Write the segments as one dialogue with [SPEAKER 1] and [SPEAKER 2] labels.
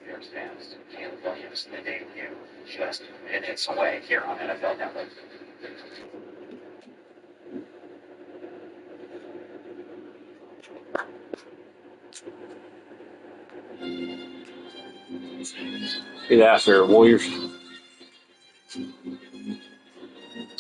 [SPEAKER 1] Bears fans, Caleb Williams, the debut, just minutes away here on NFL Network.
[SPEAKER 2] Get after Warriors.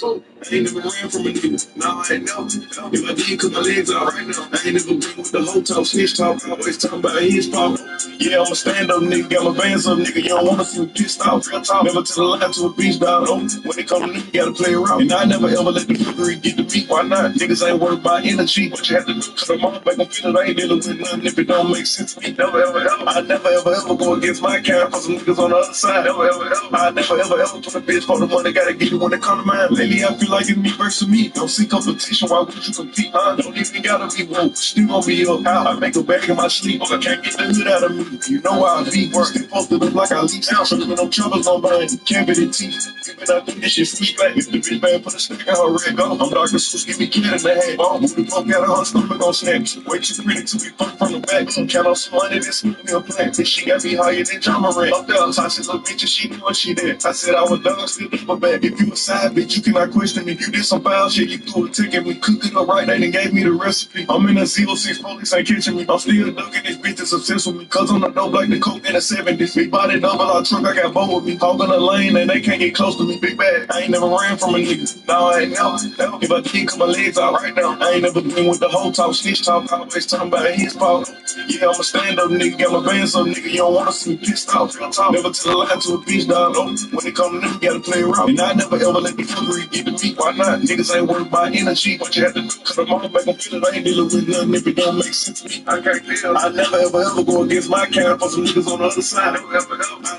[SPEAKER 3] I ain't never ran from a nigga. Nah, I ain't never. If I did, cause my legs out right now. I ain't never been with the whole talk, snitch talk. Always talking about his pop. Yeah, I'm a stand-up nigga. Got my bands up, nigga. You don't wanna see me pissed off. Real talk. Never to the line to a beach dog. When it come to nigga, gotta play around. And I never ever let the fuckery get to me. Why not? Niggas ain't worried about energy. What you have to do, cause I'm all back on feeling. I ain't dealing with nothing if it don't make sense to me. Never ever ever. I never ever go against my kind for some niggas on the other side. Never ever ever. I never ever put a bitch for the money. Gotta get it when it come to mine. Lately I feel like it's me versus me. Don't see competition, why would you compete? Don't even gotta be woke, still gon' be up out. I make a bag in my sleep, I can't get the hood out of me. You know how I be, still posted up like I leak out. So no troubles on mine, can't be the teeth. Even I think this shit free back. If the bitch bad, put a stick in her red gun. I'm Dr. Seuss, give me kid in the head. Move the pump out of her stomach on snap. Way too pretty to be fucked from the back. Count on some money, this me a plan. This shit got me higher than John Moran. Up there, so I said, little bitch, and she knew what she did. I said I was done, still in my bag. If you a side bitch, you cannot question me. You did some foul shit, you threw a ticket, we cooked it up right, they done gave me the recipe. I'm in a 06, police ain't catching me. I'm still ducking this bitch that's obsessed with me. Cause I'm the dope like the coke in the 70s. Big body double our truck, I got both with me. Hogging the lane and they can't get close to me. Big bad, I ain't never ran from a nigga. No, I ain't never. If I did, cause my legs out right now. I ain't never been with the whole talk, snitch talk. Always talking about his fault. Yeah, I'm a stand-up nigga, got my bands up, nigga. You don't wanna see me pissed off. Real talk. Never to the line to a bitch dog. When it come to them, gotta play around. And I never ever let the fuckery get to me. Why not? Niggas ain't worried about energy. What you have to do, cause I'm all back on feeling. I ain't dealing with nothing if it don't make sense to me. I can't feel. I never ever go against my kind for some niggas on the other side. I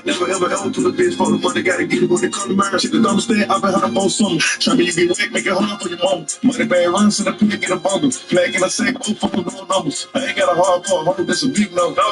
[SPEAKER 3] never ever put a bitch for the money. Gotta get it when it come to mine. Shit, don't understand. I've been hard for summer. Try me, you get whack, make it hard for your mama. Money bag runs to the pit, get a bundle. Flag in a sack, both fucking doing numbers. I ain't got a hard for a home, that's a big no. No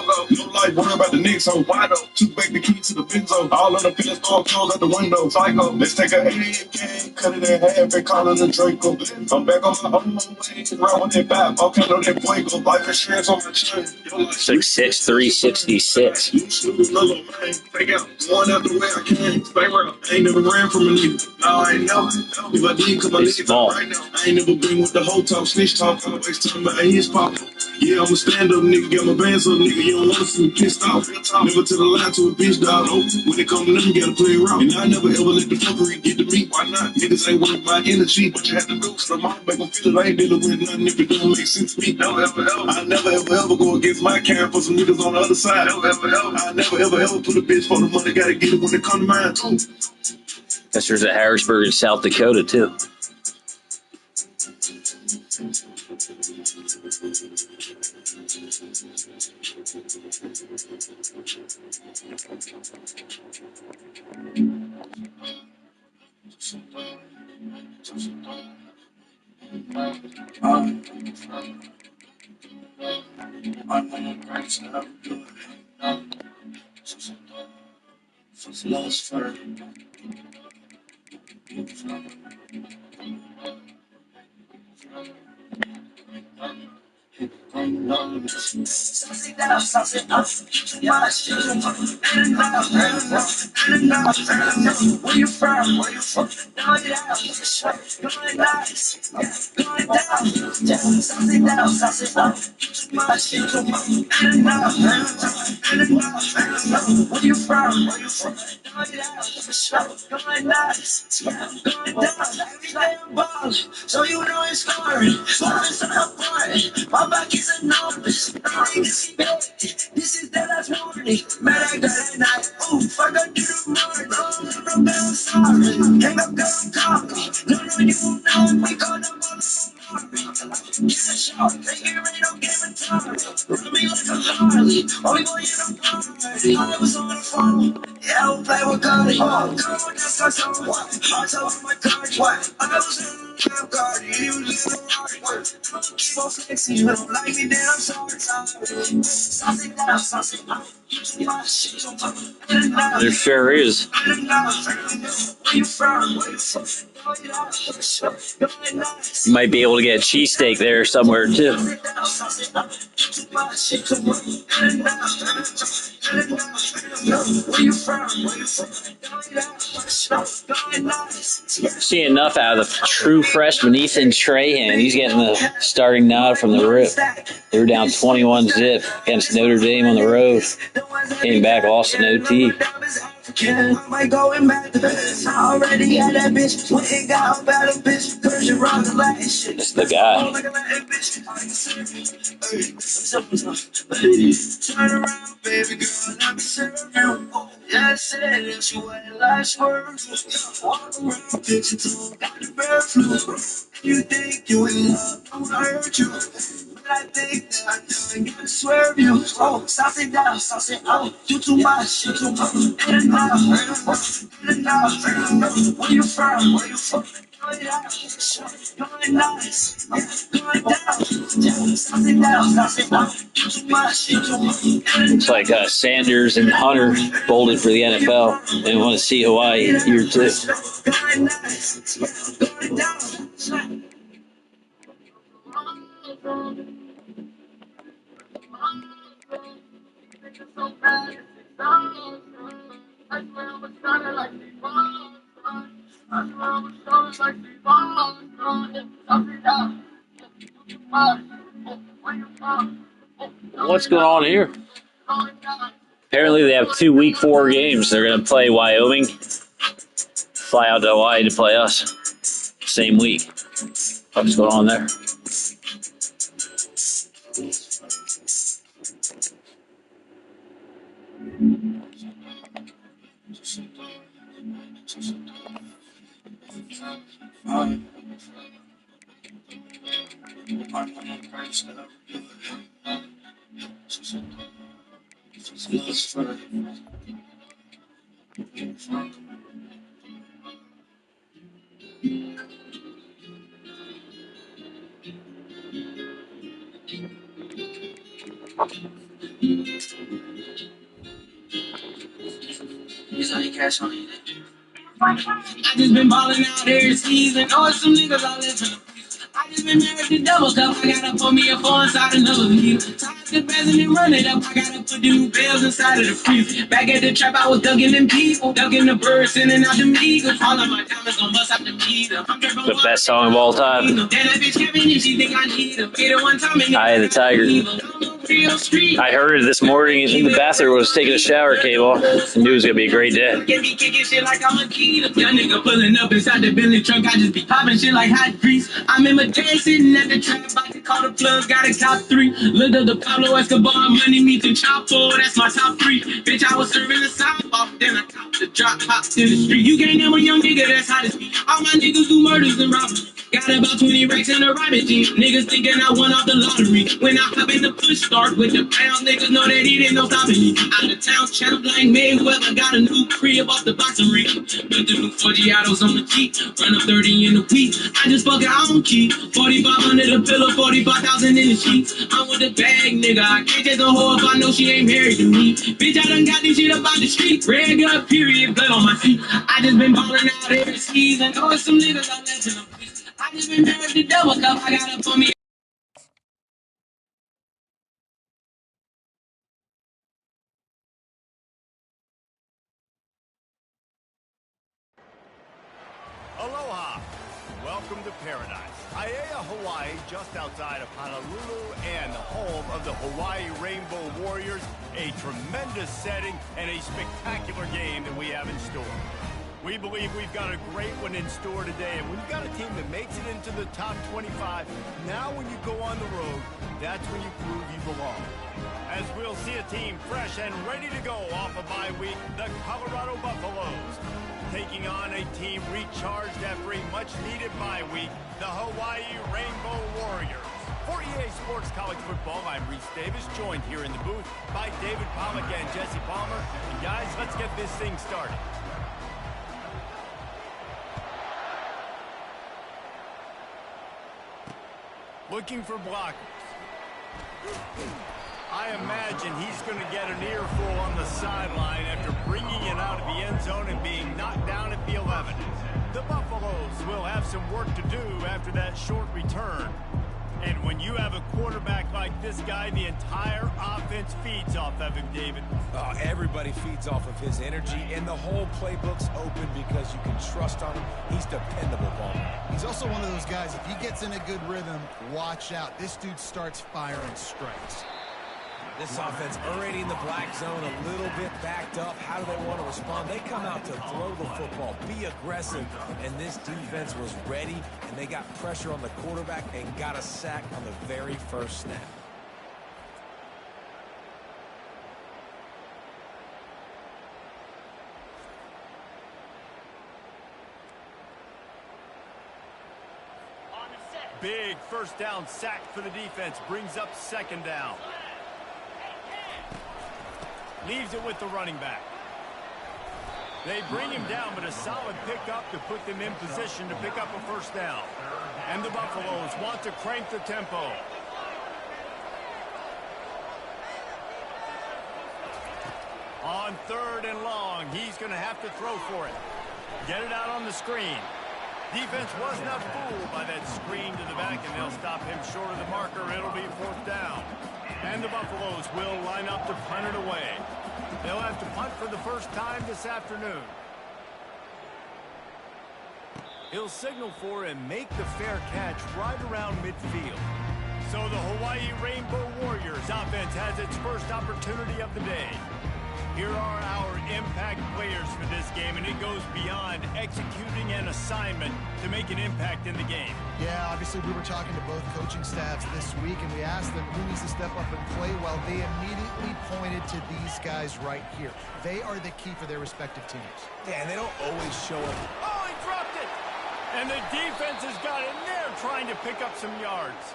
[SPEAKER 3] life, worry about the Knicks, so why no? Took back the key to the Benzo. All of the pillars, throwing clothes at the window. Psycho, let's take a AK, cut it in half and call it a Draco. I'm back on my own way, around with that vibe. Okay, no, that boy go life insurance on my chain.
[SPEAKER 2] 6'6", 366.
[SPEAKER 3] You stupid little man. Fake out, going out the way I can. Stay around. I ain't never ran from a nigga. No, I ain't never. If I did, cause my legs out right now. I ain't never been with the whole talk, snitch talk. Always talking about his pop. Yeah, I'm a stand-up nigga, got my bands up, nigga. You don't wanna see me pissed off. Never to the line to a bitch dog. When it come to them, gotta play around. And I never ever let the fuckery get to me. Why not? Niggas ain't worried about energy. What you have to do, cause I'm all back on feeling. I ain't dealing with nothing if it don't make sense to me. Never ever. I never ever go against my kind for some niggas on the other side. Never ever. I never ever put a bitch for the money. Gotta get it when it come to mine too.
[SPEAKER 2] Guess there's a Harrisburg in South Dakota too.
[SPEAKER 4] Where you from? Where you from? Going down, going nice, going down, something down, something up. Much, where you from? Where you from? Going down, going nice, going down. Every day I'm balling, so you know it's scoring. Scoring so I'm boring. My back is enormous. This is the last warning. Man, I got it now. Ooh, fuck, I do the morning. Oh, no, I'm sorry. Can't go call me. No, you know we got them all. Get a shot. Take it right, don't give it time. Run me like a Harley. Only boy in the party. I was on the phone. Yeah, I will play with Cardi. Oh, girl, that's our song. Hearts on my card. I was in the card. You was in the party. Don't keep on flexing. You don't like me, then I'm sorry. Something down, something up.
[SPEAKER 2] There sure is.
[SPEAKER 4] Where you from?
[SPEAKER 2] You might be able to get a cheesesteak there somewhere too.
[SPEAKER 4] much, you too much. Where you from?
[SPEAKER 2] See enough out of the true freshman Ethan Trahan. He's getting the starting nod from the rip. They were down 21-zip against Notre Dame on the road. Came back, lost in OT.
[SPEAKER 4] Am I going back to this? I already had that bitch. Went and got a battle, bitch. Cause you run the last shit.
[SPEAKER 2] That's the guy.
[SPEAKER 4] Turn around, baby girl, let me serve you. Yeah, I said that you had last words. Walk around, picture two, got the bird flu. You think you in love, I'm gonna hurt you. But I think that I done gotta swerve you. Oh, sauce it down, sauce it out. You too much, you too much. In and out, where you from? Where you from? Going out, going nice, going down. Sauce it down, sauce it out. You too much, you too much.
[SPEAKER 2] It's like Sanders and Hunter bolted for the NFL. They want to see Hawaii here too.
[SPEAKER 4] Going nice, going down.
[SPEAKER 2] What's going on here? Apparently they have 2 week 4 games. They're going to play Wyoming, fly out to Hawaii to play us. Same week. What's going on there?
[SPEAKER 4] He's on your cash on you. I just been ballin' out every season. Know some niggas all listen. I just been married to double cup. I gotta put me a 4 inside another lead. Tired the president and run it up. I gotta put the new bells inside of the freezer. Back at the trap, I was ducking them people. Ducking the birds, sending out them eagles. All of my diamonds gon' bust out the meter.
[SPEAKER 2] The best song of all time.
[SPEAKER 4] Then that bitch came in and she think I need her. Get her one time and
[SPEAKER 2] Eye of the Tiger. I heard it this morning in the bathroom. I was taking a shower, Cable. I knew it was going to be a great day.
[SPEAKER 4] Get me kicking shit like I'm a key. Young nigga pulling up inside the Bentley truck. I just be popping shit like hot grease. I remember dancing at the trap. About to call the plug. Got a top 3. Looked up the Pablo Escobar. Money me to Chapo. That's my top 3. Bitch, I was serving the sidewalk. Then I copped the drop. Hopped in the street. You can't name a young nigga that's hot as me. All my niggas do murders and robberies. Got about 20 racks in the rabbit team. Niggas thinking I won off the lottery. When I hop in the push start with the pounds, niggas know that he ain't no stopping me. Out of town, champ like Mayweather. Got a new crib off the boxing ring. Put the new 40 autos on the Jeep. Run up 30 in a week. I just fucking on key. 45 under the pillow, 45,000 in the sheets. I'm with the bag, nigga. I can't chase a hoe if I know she ain't married to me. Bitch, I done got this shit up out the street. Red gut, period, blood on my feet. I just been ballin' out every season. Know some niggas out there to them. I just been married to double cup. I gotta put me.
[SPEAKER 5] Aloha! Welcome to paradise. Aiea, Hawaii, just outside of Honolulu and home of the Hawaii Rainbow Warriors. A tremendous setting and a spectacular game that we have in store. We believe we've got a great one in store today, and when you've got a team that makes it into the top 25, now when you go on the road, that's when you prove you belong. As we'll see a team fresh and ready to go off a bye week, the Colorado Buffaloes. Taking on a team recharged after a much-needed bye week, the Hawaii Rainbow Warriors. For EA Sports College Football, I'm Reese Davis, joined here in the booth by David Pollack and Jesse Palmer. And guys, let's get this thing started. Looking for blockers. I imagine he's going to get an earful on the sideline after bringing it out of the end zone and being knocked down at the 11. The Buffaloes will have some work to do after that short return. And when you have a quarterback like like this guy, the entire offense feeds off of him, David.
[SPEAKER 6] Oh, everybody feeds off of his energy, and the whole playbook's open because you can trust on him. He's dependable, Palmer.
[SPEAKER 7] He's also one of those guys, if he gets in a good rhythm, watch out. This dude starts firing strikes.
[SPEAKER 6] This offense already in the black zone, a little bit backed up. How do they want to respond? They come out to throw the football, be aggressive, and this defense was ready, and they got pressure on the quarterback and got a sack on the very first snap.
[SPEAKER 5] Big first down sack for the defense. Brings up second down. Leaves it with the running back. They bring him down, but a solid pickup to put them in position to pick up a first down. And the Buffaloes want to crank the tempo. On 3rd and long, he's going to have to throw for it. Get it out on the screen. Defense was not fooled by that screen to the back, and they'll stop him short of the marker. It'll be 4th down. And the Buffaloes will line up to punt it away. They'll have to punt for the first time this afternoon. He'll signal for and make the fair catch right around midfield. So the Hawaii Rainbow Warriors offense has its first opportunity of the day. Here are our impact players for this game, and it goes beyond executing an assignment to make an impact in the game.
[SPEAKER 7] Yeah, obviously we were talking to both coaching staffs this week, and we asked them who needs to step up and play well. They immediately pointed to these guys right here. They are the key for their respective teams.
[SPEAKER 6] Yeah, and they don't always show up.
[SPEAKER 5] Oh, he dropped it! And the defense has got in there trying to pick up some yards.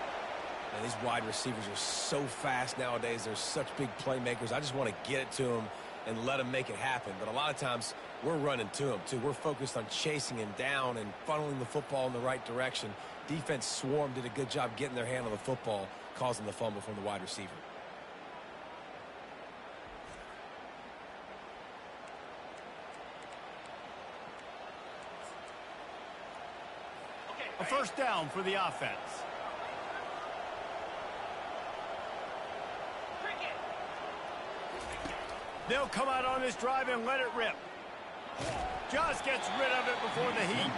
[SPEAKER 6] Man, these wide receivers are so fast nowadays. They're such big playmakers. I just want to get it to them and let him make it happen. But a lot of times, we're running to him, too. We're focused on chasing him down and funneling the football in the right direction. Defense swarm did a good job getting their hand on the football, causing the fumble from the wide receiver.
[SPEAKER 5] A first down for the offense. They'll come out on this drive and let it rip. Just gets rid of it before the heat.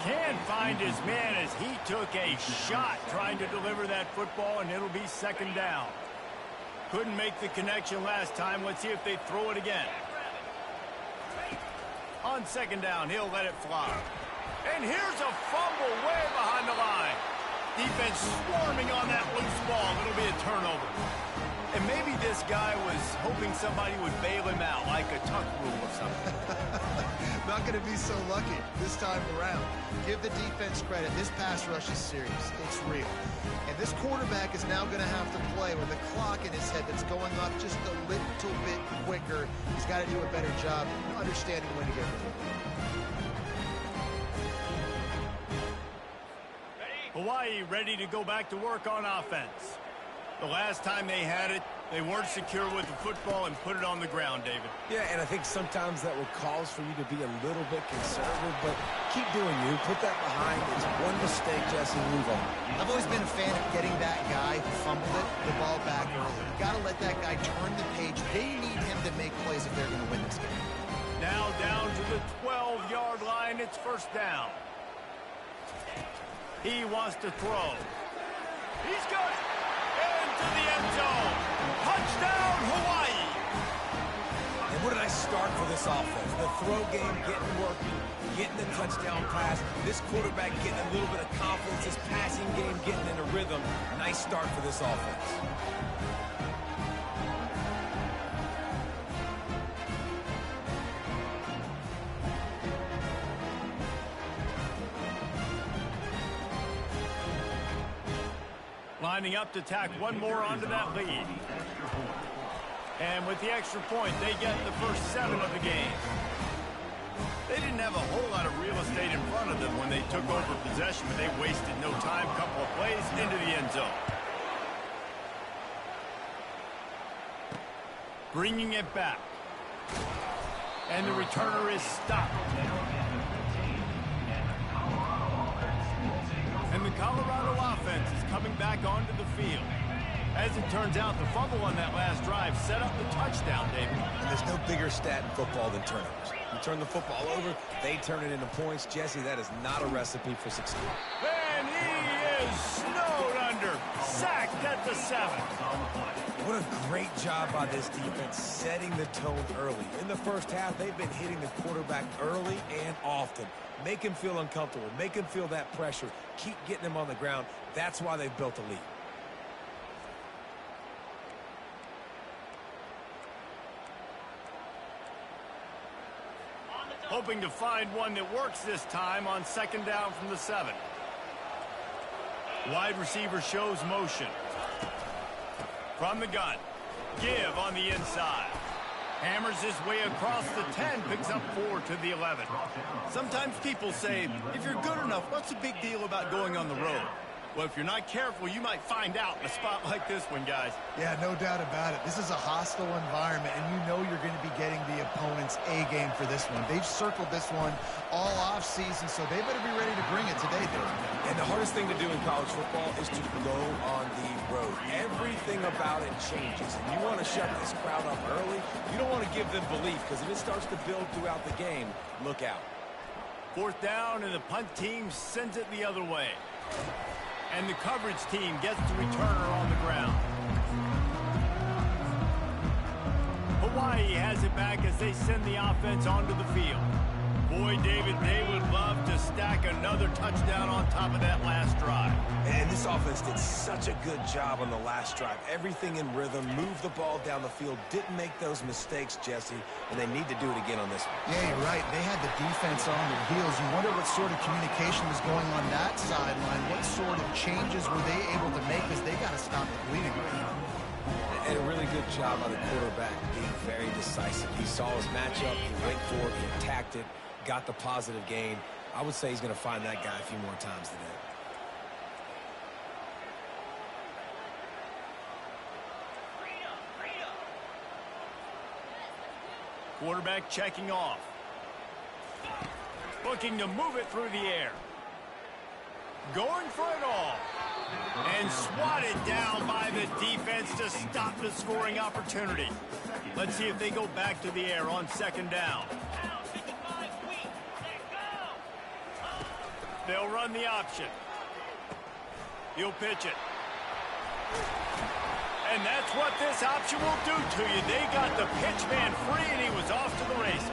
[SPEAKER 5] Can't find his man as he took a shot trying to deliver that football, and it'll be 2nd down. Couldn't make the connection last time. Let's see if they throw it again. On 2nd down, he'll let it fly. And here's a fumble way behind the line. Defense swarming on that loose ball. It'll be a turnover. And maybe this guy was hoping somebody would bail him out, like a tuck rule or something.
[SPEAKER 7] Not going to be so lucky this time around. Give the defense credit. This pass rush is serious. It's real. And this quarterback is now going to have to play with a clock in his head that's going up just a little bit quicker. He's got to do a better job understanding when to get rid of it.
[SPEAKER 5] Hawaii ready to go back to work on offense. The last time they had it, they weren't secure with the football and put it on the ground, David.
[SPEAKER 6] Yeah, and I think sometimes that will cause for you to be a little bit conservative, but keep doing you. Put that behind. It's one mistake, Jesse, move on.
[SPEAKER 7] I've always been a fan of getting that guy who fumbled it, the ball back early. You got to let that guy turn the page. They need him to make plays if they're going to win this game.
[SPEAKER 5] Now down to the 12-yard line. It's 1st down. He wants to throw. He's got it. Into the end zone. Touchdown, Hawaii.
[SPEAKER 6] And what a nice start for this offense. The throw game getting working, getting the touchdown pass. This quarterback getting a little bit of confidence. This passing game getting in a rhythm. Nice start for this offense.
[SPEAKER 5] Lining up to tack one more onto that lead. And with the extra point, they get the first 7 of the game. They didn't have a whole lot of real estate in front of them when they took over possession, but they wasted no time. Couple of plays into the end zone. Bringing it back. And the returner is stopped. And the Colorado offense is coming back onto the field. As it turns out, the fumble on that last drive set up the touchdown, David.
[SPEAKER 6] And there's no bigger stat in football than turnovers. You turn the football over, they turn it into points. Jesse, that is not a recipe for success.
[SPEAKER 5] And he is snowed under, sacked at the 7.
[SPEAKER 6] What a great job by this defense setting the tone early. In the first half, they've been hitting the quarterback early and often. Make him feel uncomfortable. Make him feel that pressure. Keep getting him on the ground. That's why they've built a lead.
[SPEAKER 5] Hoping to find one that works this time on 2nd down from the 7. Wide receiver shows motion. From the gun. Give on the inside. Hammers his way across the 10, picks up 4 to the 11. Sometimes people say, if you're good enough, what's the big deal about going on the road? Well, if you're not careful, you might find out in a spot like this one, guys.
[SPEAKER 7] Yeah, no doubt about it. This is a hostile environment, and you know you're going to be getting the opponent's A game for this one. They've circled this one all offseason, so they better be ready to bring it today, Dave.
[SPEAKER 6] And the hardest thing to do in college football is to go on the road. Everything about it changes, and you want to shut this crowd up early. You don't want to give them belief, because if it starts to build throughout the game, look out.
[SPEAKER 5] 4th down, and the punt team sends it the other way. And the coverage team gets the returner on the ground. Hawaii has it back as they send the offense onto the field. Boy, David, they would love to stack another touchdown on top of that last drive.
[SPEAKER 6] And this offense did such a good job on the last drive. Everything in rhythm, moved the ball down the field, didn't make those mistakes, Jesse, and they need to do it again on this one.
[SPEAKER 7] Yeah, you're right. They had the defense on their heels. You wonder what sort of communication was going on that sideline. What sort of changes were they able to make, because they got to stop the bleeding right now.
[SPEAKER 6] And a really good job by the quarterback being very decisive. He saw his matchup, he went for it, he attacked it, got the positive gain. I would say he's going to find that guy a few more times today.
[SPEAKER 5] Quarterback checking off. Looking to move it through the air. Going for it all. And swatted down by the defense to stop the scoring opportunity. Let's see if they go back to the air on 2nd down. They'll run the option. He'll pitch it. And that's what this option will do to you. They got the pitch man free, and he was off to the races.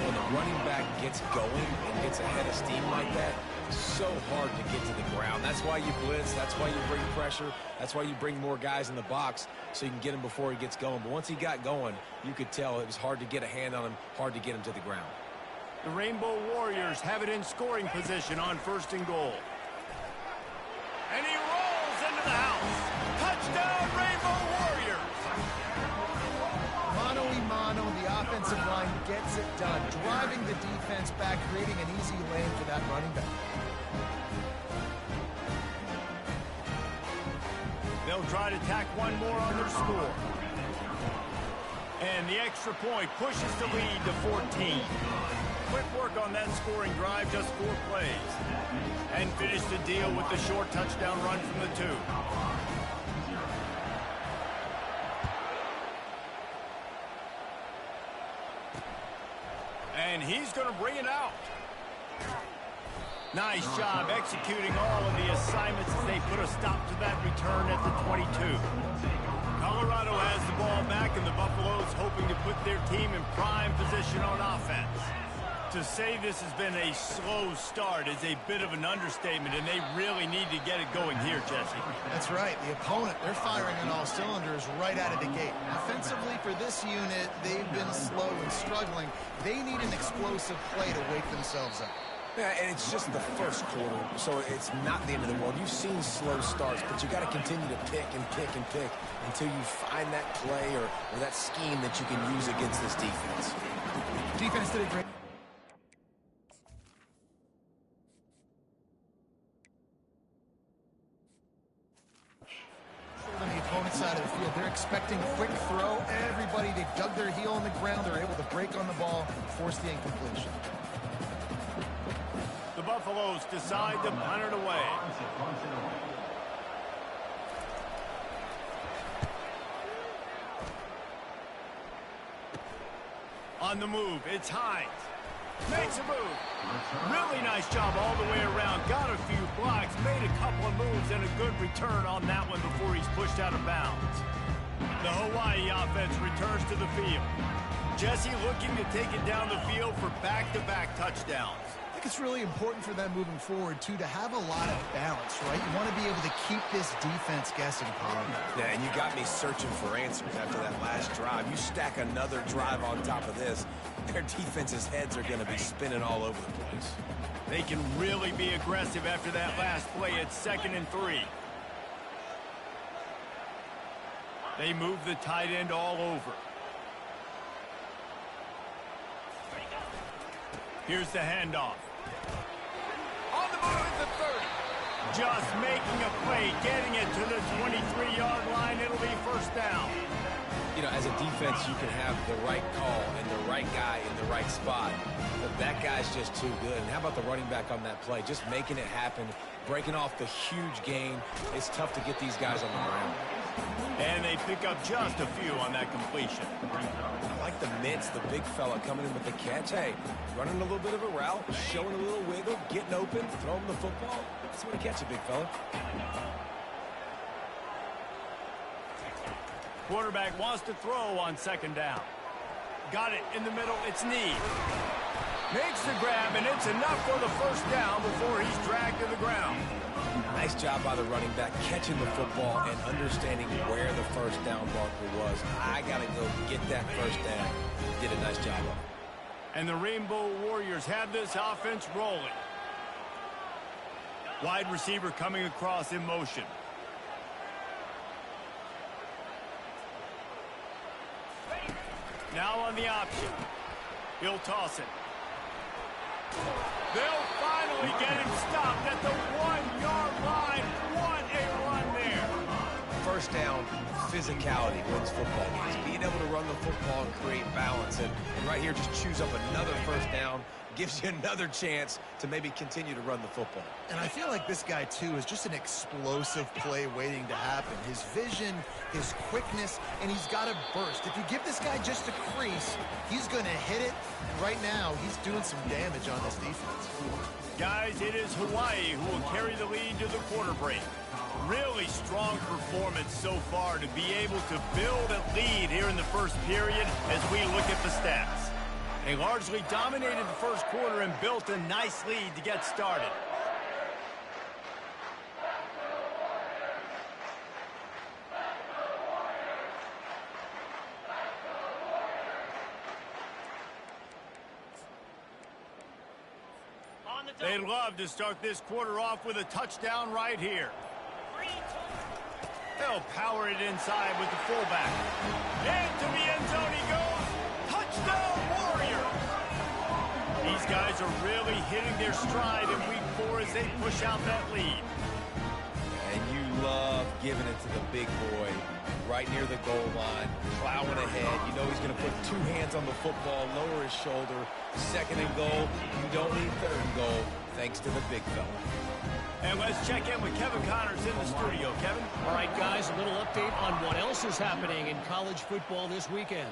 [SPEAKER 6] When the running back gets going and gets ahead of steam like that, it's so hard to get to the ground. That's why you blitz. That's why you bring pressure. That's why you bring more guys in the box so you can get him before he gets going. But once he got going, you could tell it was hard to get a hand on him, hard to get him to the ground.
[SPEAKER 5] The Rainbow Warriors have it in scoring position on 1st and goal. And he rolls into the house. Touchdown, Rainbow Warriors!
[SPEAKER 7] Mano-a-mano, the offensive line gets it done, driving the defense back, creating an easy lane for that running back.
[SPEAKER 5] They'll try to tack one more on their score. And the extra point pushes the lead to 14. Quick work on that scoring drive, just 4 plays. And finish the deal with the short touchdown run from the 2. And he's going to bring it out. Nice job executing all of the assignments as they put a stop to that return at the 22. Colorado has the ball back, and the Buffaloes hoping to put their team in prime position on offense. To say this has been a slow start is a bit of an understatement, and they really need to get it going here, Jesse.
[SPEAKER 7] That's right. The opponent, they're firing on all cylinders right out of the gate. Offensively, for this unit, they've been slow and struggling. They need an explosive play to wake themselves up.
[SPEAKER 6] Yeah, and it's just the first quarter, so it's not the end of the world. You've seen slow starts, but you got to continue to pick and pick and pick until you find that play or that scheme that you can use against this defense.
[SPEAKER 7] Defense did a great. On the opponent's side of the field, they're expecting a quick throw. Everybody, they dug their heel on the ground. They're able to break on the ball, force the incompletion.
[SPEAKER 5] The Buffaloes decide to punt it away. On the move, it's Hines. Makes a move. Really nice job all the way around. Got a few blocks, made a couple of moves, and a good return on that one before he's pushed out of bounds. The Hawaii offense returns to the field. Jesse looking to take it down the field for back-to-back touchdowns.
[SPEAKER 7] I think it's really important for them moving forward, too, to have a lot of balance, right? You want to be able to keep this defense guessing, Paul.
[SPEAKER 6] Yeah, and you got me searching for answers after that last drive. You stack another drive on top of this, their defense's heads are going to be spinning all over the place.
[SPEAKER 5] They can really be aggressive after that last play. It's 2nd and 3. They move the tight end all over. Here's the handoff. On the move at the 30. Just making a play, getting it to the 23-yard line. It'll be first down.
[SPEAKER 6] You know, as a defense, you can have the right call and the right guy in the right spot. But that guy's just too good. And how about the running back on that play? Just making it happen, breaking off the huge gain. It's tough to get these guys on the ground.
[SPEAKER 5] And they pick up just a few on that completion.
[SPEAKER 6] I like the mitts, the big fella coming in with the catch. Hey, running a little bit of a route, showing a little wiggle, getting open, throwing the football. That's when to catch it, big fella.
[SPEAKER 5] Quarterback wants to throw on 2nd down. Got it in the middle. It's Need. Makes the grab, and it's enough for the first down before he's dragged to the ground.
[SPEAKER 6] Nice job by the running back catching the football and understanding where the first down marker was. I got to go get that first down. Did a nice job of it.
[SPEAKER 5] And the Rainbow Warriors have this offense rolling. Wide receiver coming across in motion. Now on the option. He'll toss it. They'll finally get him stopped at the 1-yard line. What a run there.
[SPEAKER 6] First down, physicality wins football games. Being able to run the football and create balance. And right here, just choose up another first down. Gives you another chance to maybe continue to run the football.
[SPEAKER 7] And I feel like this guy, too, is just an explosive play waiting to happen. His vision, his quickness, and he's got a burst. If you give this guy just a crease, he's going to hit it. And right now, he's doing some damage on this defense.
[SPEAKER 5] Guys, it is Hawaii who will carry the lead to the quarter break. Really strong performance so far to be able to build a lead here in the first period as we look at the stats. They largely dominated the first quarter and built a nice lead to get started. They'd love to start this quarter off with a touchdown right here. They'll power it inside with the fullback. Into the end zone he goes. Touchdown, Warriors! These guys are really hitting their stride in week 4 as they push out that lead.
[SPEAKER 6] And you love giving it to the big boy right near the goal line, plowing ahead. You know he's going to put 2 hands on the football, lower his shoulder. 2nd and goal. You don't need 3rd and goal, thanks to the big fella.
[SPEAKER 5] And let's check in with Kevin Connors in the studio. Kevin?
[SPEAKER 8] All right, guys, a little update on what else is happening in college football this weekend.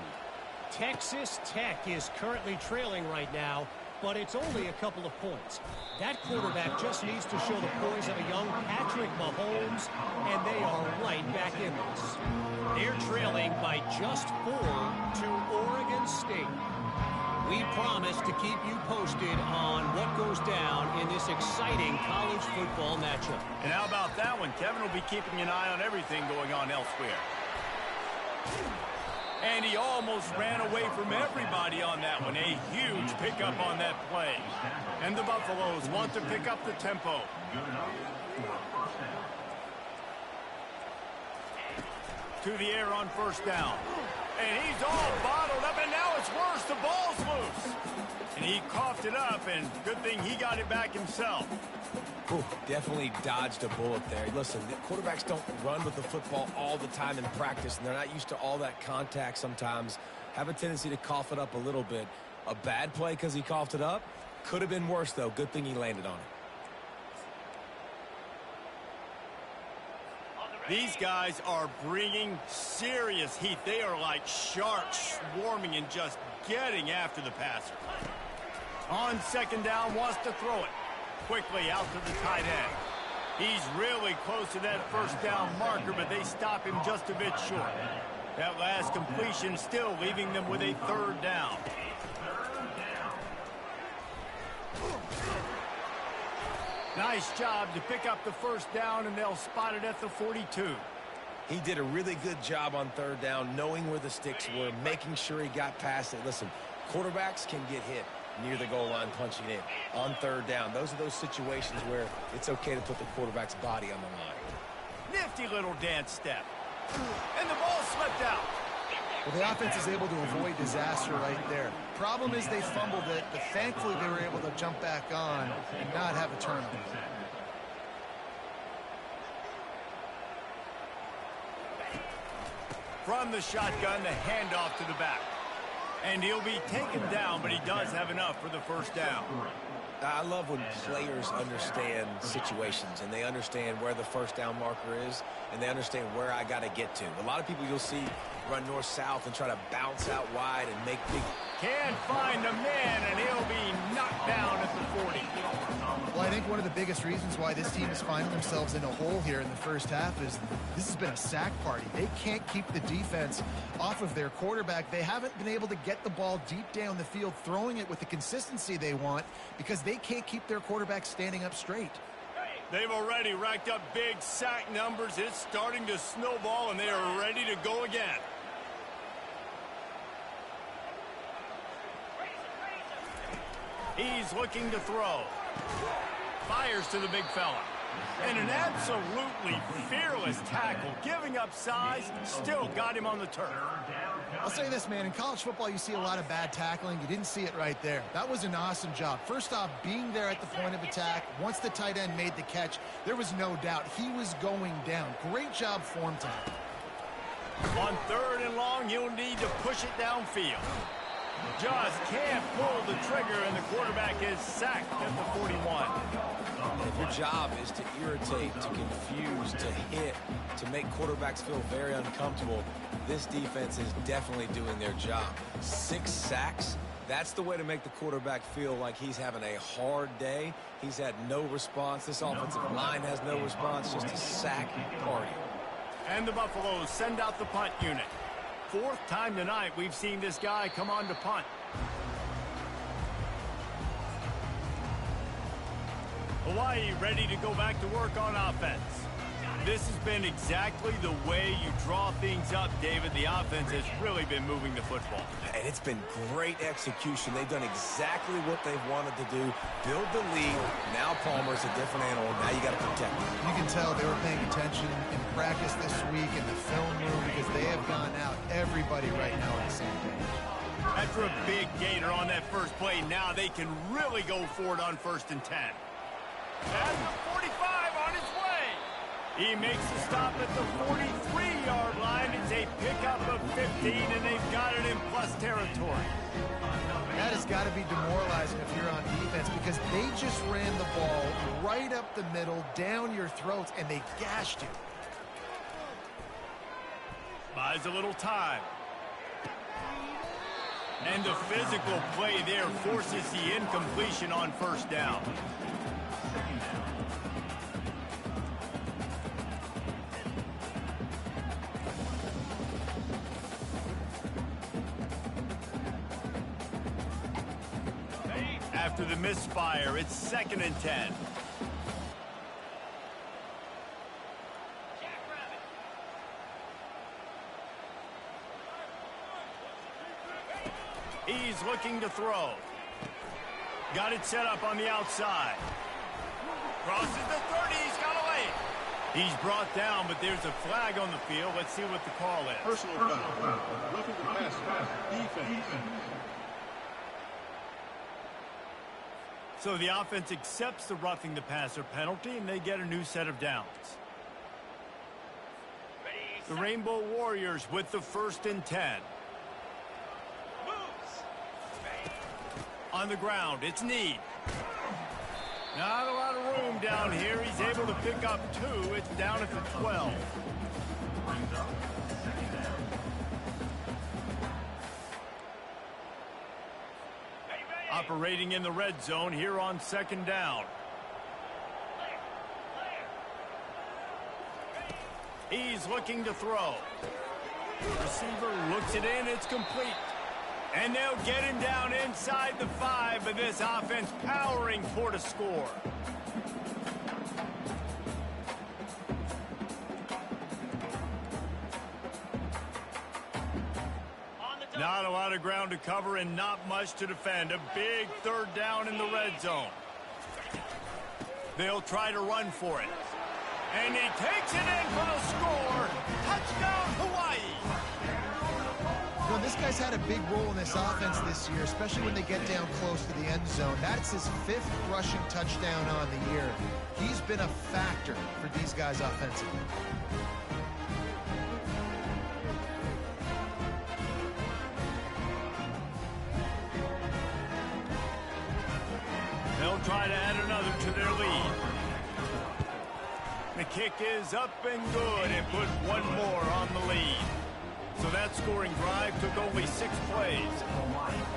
[SPEAKER 8] Texas Tech is currently trailing right now, but it's only a couple of points. That quarterback just needs to show the poise of a young Patrick Mahomes, and they are right back in this. They're trailing by just 4 to Oregon State. We promise to keep you posted on what goes down in this exciting college football matchup.
[SPEAKER 5] And how about that one? Kevin will be keeping an eye on everything going on elsewhere. And he almost ran away from everybody on that one. A huge pickup on that play. And the Buffaloes want to pick up the tempo. To the air on first down. And he's all bottled up, and now it's worse. The ball's loose. And he coughed it up, and good thing he got it back himself.
[SPEAKER 6] Ooh, definitely dodged a bullet there. Listen, the quarterbacks don't run with the football all the time in practice, and they're not used to all that contact sometimes. Have a tendency to cough it up a little bit. A bad play because he coughed it up? Could have been worse, though. Good thing he landed on it.
[SPEAKER 5] These guys are bringing serious heat. They are like sharks swarming and just getting after the passer. On second down, wants to throw it. Quickly out to the tight end. He's really close to that first down marker, but they stop him just a bit short. That last completion still leaving them with a third down. Nice job to pick up the first down, and they'll spot it at the 42.
[SPEAKER 6] He did a really good job on third down, knowing where the sticks were, making sure he got past it. Listen, quarterbacks can get hit near the goal line punching in. On third down, those are those situations where it's okay to put the quarterback's body on the line.
[SPEAKER 5] Nifty little dance step. And the ball slipped out.
[SPEAKER 7] Well, the offense is able to avoid disaster right there. Problem is they fumbled it, but thankfully they were able to jump back on and not have a turnover.
[SPEAKER 5] From the shotgun, the handoff to the back. And he'll be taken down, but he does have enough for the first down.
[SPEAKER 6] I love when players understand situations and they understand where the first down marker is and they understand where I got to get to. A lot of people you'll see run north-south and try to bounce out wide and make big...
[SPEAKER 5] Can't find a man, and he'll be knocked down at the 40.
[SPEAKER 7] Well, I think one of the biggest reasons why this team is finding themselves in a hole here in the first half is this has been a sack party. They can't keep the defense off of their quarterback. They haven't been able to get the ball deep down the field, throwing it with the consistency they want because they can't keep their quarterback standing up straight.
[SPEAKER 5] They've already racked up big sack numbers. It's starting to snowball, and they are ready to go again. He's looking to throw. Fires to the big fella. And an absolutely fearless tackle, giving up size, still got him on the turf.
[SPEAKER 7] I'll say this, man. In college football, you see a lot of bad tackling. You didn't see it right there. That was an awesome job. First off, being there at the point of attack. Once the tight end made the catch, there was no doubt he was going down. Great job form time.
[SPEAKER 5] On third and long, you'll need to push it downfield. Just can't pull the trigger, and the quarterback is sacked at the 41.
[SPEAKER 6] If your job is to irritate, to confuse, to hit, to make quarterbacks feel very uncomfortable, this defense is definitely doing their job. 6 sacks, that's the way to make the quarterback feel like he's having a hard day. He's had no response. This offensive line has no response, just a sack party.
[SPEAKER 5] And the Buffaloes send out the punt unit. 4th time tonight we've seen this guy come on to punt. Hawaii ready to go back to work on offense. This has been exactly the way you draw things up, David. The offense has really been moving the football.
[SPEAKER 6] And it's been great execution. They've done exactly what they've wanted to do. Build the lead. Now Palmer's a different animal. Now you got to protect him.
[SPEAKER 7] You can tell they were paying attention in practice this week in the film room because they have gone out. Everybody right now on the same page.
[SPEAKER 5] After a big gainer on that first play, now they can really go for it on 1st and 10. At the 45 on his way. He makes the stop at the 43-yard line. It's a pickup of 15, and they've got it in plus territory.
[SPEAKER 7] That has got to be demoralizing if you're on defense because they just ran the ball right up the middle, down your throats, and they gashed you.
[SPEAKER 5] Buys a little time. And the physical play there forces the incompletion on 1st down. After the misfire, it's 2nd and 10. He's looking to throw. Got it set up on the outside. Crosses the 30, he's got away. He's brought down, but there's a flag on the field. Let's see what the call is.
[SPEAKER 3] Personal foul. Roughing the passer. Defense.
[SPEAKER 5] So the offense accepts the roughing the passer penalty, and they get a new set of downs. The Rainbow Warriors with the 1st and 10. On the ground, it's Need. Not a lot of room down here. He's able to pick up 2. It's down at the 12. Operating in the red zone here on 2nd down. He's looking to throw. Receiver looks it in, it's complete. And they'll get him down inside the 5, but this offense powering for the score. Not a lot of ground to cover and not much to defend. A big 3rd down in the red zone. They'll try to run for it. And he takes it in for the score. Touchdown, Hawaii.
[SPEAKER 7] Well, this guy's had a big role in this offense this year, especially when they get down close to the end zone. That's his 5th rushing touchdown on the year. He's been a factor for these guys offensively.
[SPEAKER 5] They'll try to add another to their lead. The kick is up and good and put one more on the lead. So that scoring drive took only 6 plays.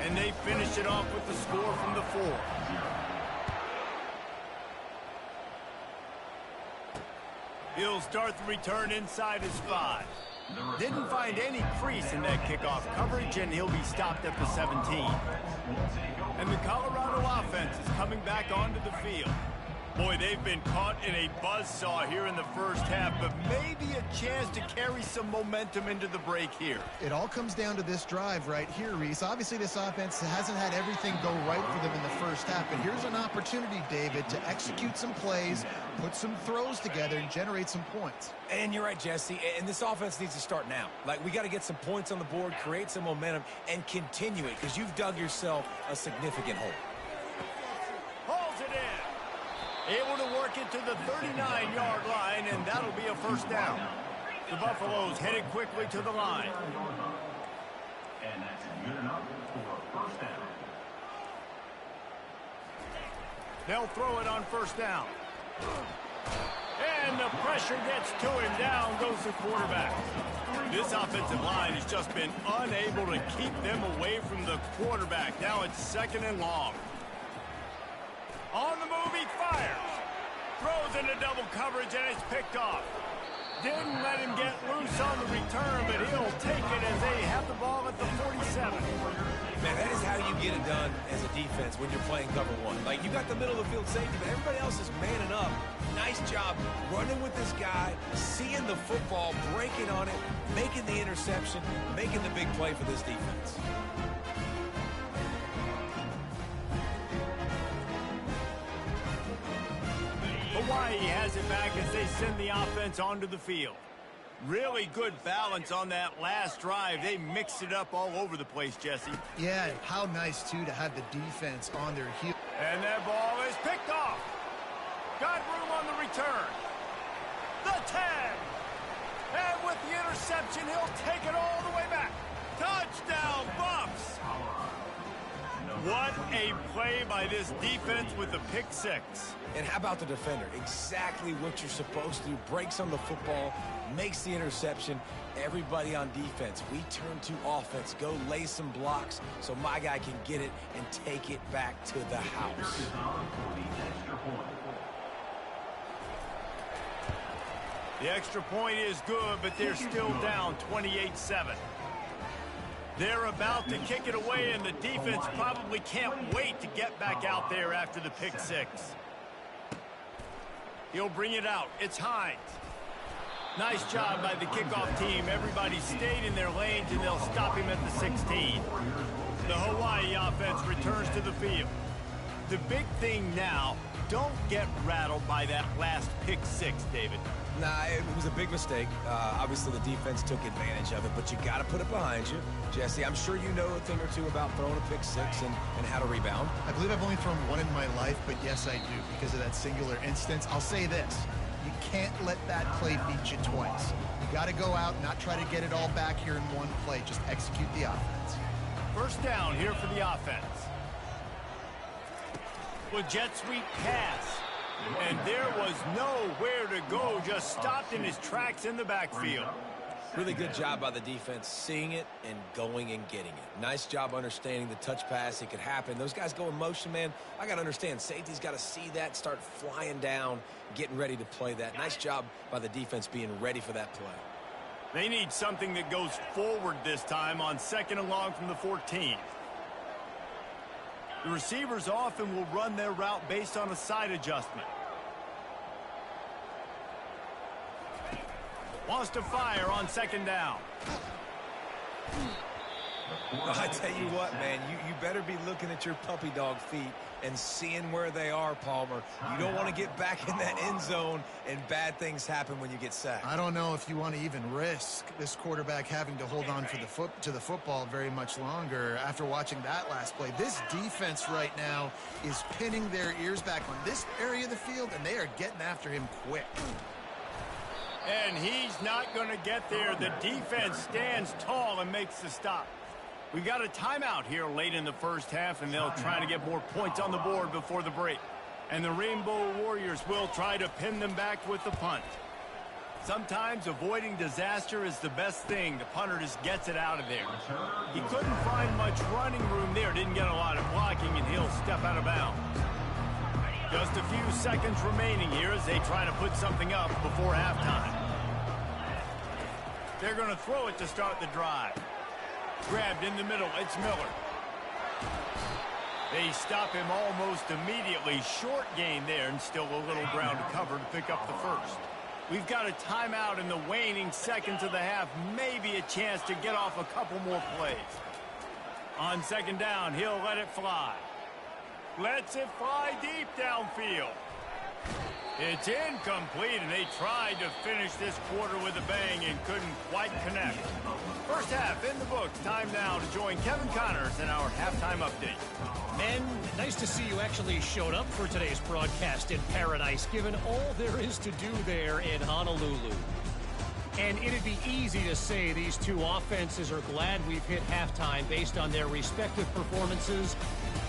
[SPEAKER 5] And they finished it off with the score from the 4. He'll start the return inside his 5. Didn't find any crease in that kickoff coverage, and he'll be stopped at the 17. And the Colorado offense is coming back onto the field. Boy, they've been caught in a buzzsaw here in the first half, but maybe a chance to carry some momentum into the break here.
[SPEAKER 7] It all comes down to this drive right here, Reese. Obviously, this offense hasn't had everything go right for them in the first half, but here's an opportunity, David, to execute some plays, put some throws together, and generate some points.
[SPEAKER 6] And you're right, Jesse, and this offense needs to start now. Like, we got to get some points on the board, create some momentum, and continue it, because you've dug yourself a significant hole.
[SPEAKER 5] Hauls it in. Able to work it to the 39-yard line, and that'll be a 1st down. The Buffaloes headed quickly to the line.
[SPEAKER 3] And that's good enough for a 1st down.
[SPEAKER 5] They'll throw it on 1st down. And the pressure gets to him. Down goes the quarterback. This offensive line has just been unable to keep them away from the quarterback. Now it's 2nd and long. On the move, he fires. Throws into double coverage, and it's picked off. Didn't let him get loose on the return, but he'll take it as they have the ball at the 47.
[SPEAKER 6] Man, that is how you get it done as a defense when you're playing cover 1. Like, you got the middle of the field safety, but everybody else is manning up. Nice job running with this guy, seeing the football, breaking on it, making the interception, making the big play for this defense.
[SPEAKER 5] Hawaii has it back as they send the offense onto the field. Really good balance on that last drive. They mixed it up all over the place, Jesse.
[SPEAKER 7] Yeah, and how nice, too, to have the defense on their heels.
[SPEAKER 5] And that ball is picked off. Got room on the return. The 10. And with the interception, he'll take it all the way back. Touchdown, Buffs. What a play by this defense with the pick 6.
[SPEAKER 6] And how about the defender? Exactly what you're supposed to do. Breaks on the football, makes the interception. Everybody on defense, we turn to offense. Go lay some blocks so my guy can get it and take it back to the house.
[SPEAKER 5] The extra point is good, but they're still down 28-7. They're about to kick it away, and the defense probably can't wait to get back out there after the pick 6. He'll bring it out. It's Hines. Nice job by the kickoff team. Everybody stayed in their lanes, and they'll stop him at the 16. The Hawaii offense returns to the field. The big thing now, don't get rattled by that last pick 6, David.
[SPEAKER 6] Nah, it was a big mistake. Obviously, the defense took advantage of it, but you got to put it behind you. Jesse, I'm sure you know a thing or two about throwing a pick 6 and how to rebound.
[SPEAKER 7] I believe I've only thrown one in my life, but yes, I do, because of that singular instance. I'll say this. You can't let that play beat you twice. You got to go out, not try to get it all back here in one play. Just execute the offense.
[SPEAKER 5] 1st down here for the offense. With jet sweep pass. And there was nowhere to go, just stopped in his tracks in the backfield.
[SPEAKER 6] Really good job by the defense seeing it and going and getting it. Nice job understanding the touch pass. It could happen. Those guys go in motion, man. I got to understand. Safety's got to see that, start flying down, getting ready to play that. Nice job by the defense being ready for that play.
[SPEAKER 5] They need something that goes forward this time on 2nd and long from the 14. The receivers often will run their route based on a side adjustment. Wants to fire on 2nd down.
[SPEAKER 6] I tell you what, man, you better be looking at your puppy dog feet and seeing where they are, Palmer. You don't want to get back in that end zone and bad things happen when you get sacked.
[SPEAKER 7] I don't know if you want to even risk this quarterback having to hold on to the football very much longer after watching that last play. This defense right now is pinning their ears back on this area of the field, and they are getting after him quick.
[SPEAKER 5] And he's not going to get there. The defense stands tall and makes the stop. We've got a timeout here late in the first half, and they'll try to get more points on the board before the break. And the Rainbow Warriors will try to pin them back with the punt. Sometimes avoiding disaster is the best thing. The punter just gets it out of there. He couldn't find much running room there. Didn't get a lot of blocking, and he'll step out of bounds. Just a few seconds remaining here as they try to put something up before halftime. They're going to throw it to start the drive. Grabbed in the middle, it's Miller. They stop him almost immediately. Short gain there, and still a little ground to cover to pick up the first. We've got a timeout in the waning seconds of the half. Maybe a chance to get off a couple more plays. On 2nd down, he'll let it fly. Lets it fly deep downfield. It's incomplete, and they tried to finish this quarter with a bang and couldn't quite connect. First half in the books. Time now to join Kevin Connors in our halftime update.
[SPEAKER 8] Men, nice to see you actually showed up for today's broadcast in paradise, given all there is to do there in Honolulu. And it'd be easy to say these two offenses are glad we've hit halftime based on their respective performances.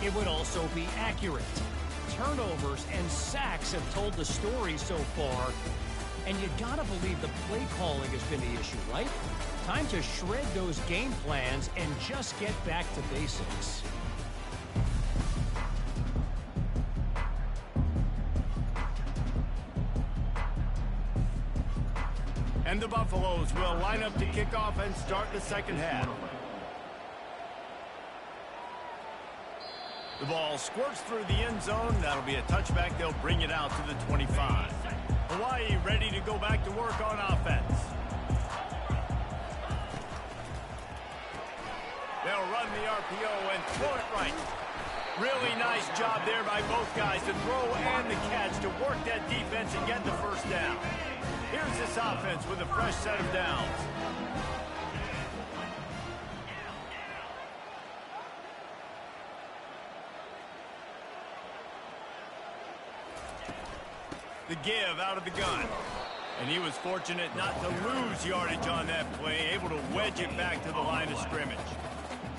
[SPEAKER 8] It would also be accurate. Turnovers and sacks have told the story so far. And you gotta believe the play calling has been the issue, right? Time to shred those game plans and just get back to basics.
[SPEAKER 5] And the Buffaloes will line up to kick off and start the second half. The ball squirts through the end zone. That'll be a touchback. They'll bring it out to the 25. Hawaii ready to go back to work on offense. They'll run the RPO and throw it right. Really nice job there by both guys to throw and the catch to work that defense and get the first down. Here's this offense with a fresh set of downs. The give out of the gun. And he was fortunate not to lose yardage on that play, able to wedge it back to the line of scrimmage.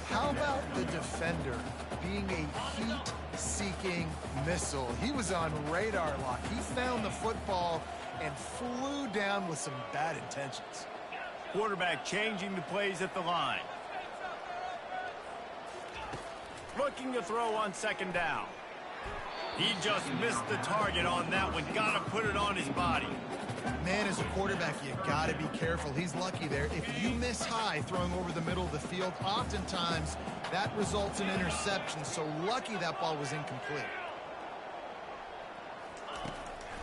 [SPEAKER 7] How about the defender being a heat-seeking missile? He was on radar lock. He found the football and flew down with some bad intentions.
[SPEAKER 5] Quarterback changing the plays at the line. Looking to throw on 2nd down. He just missed the target on that one. Got to put it on his body.
[SPEAKER 7] Man, as a quarterback, you got to be careful. He's lucky there. If you miss high throwing over the middle of the field, oftentimes that results in interception. So lucky that ball was incomplete.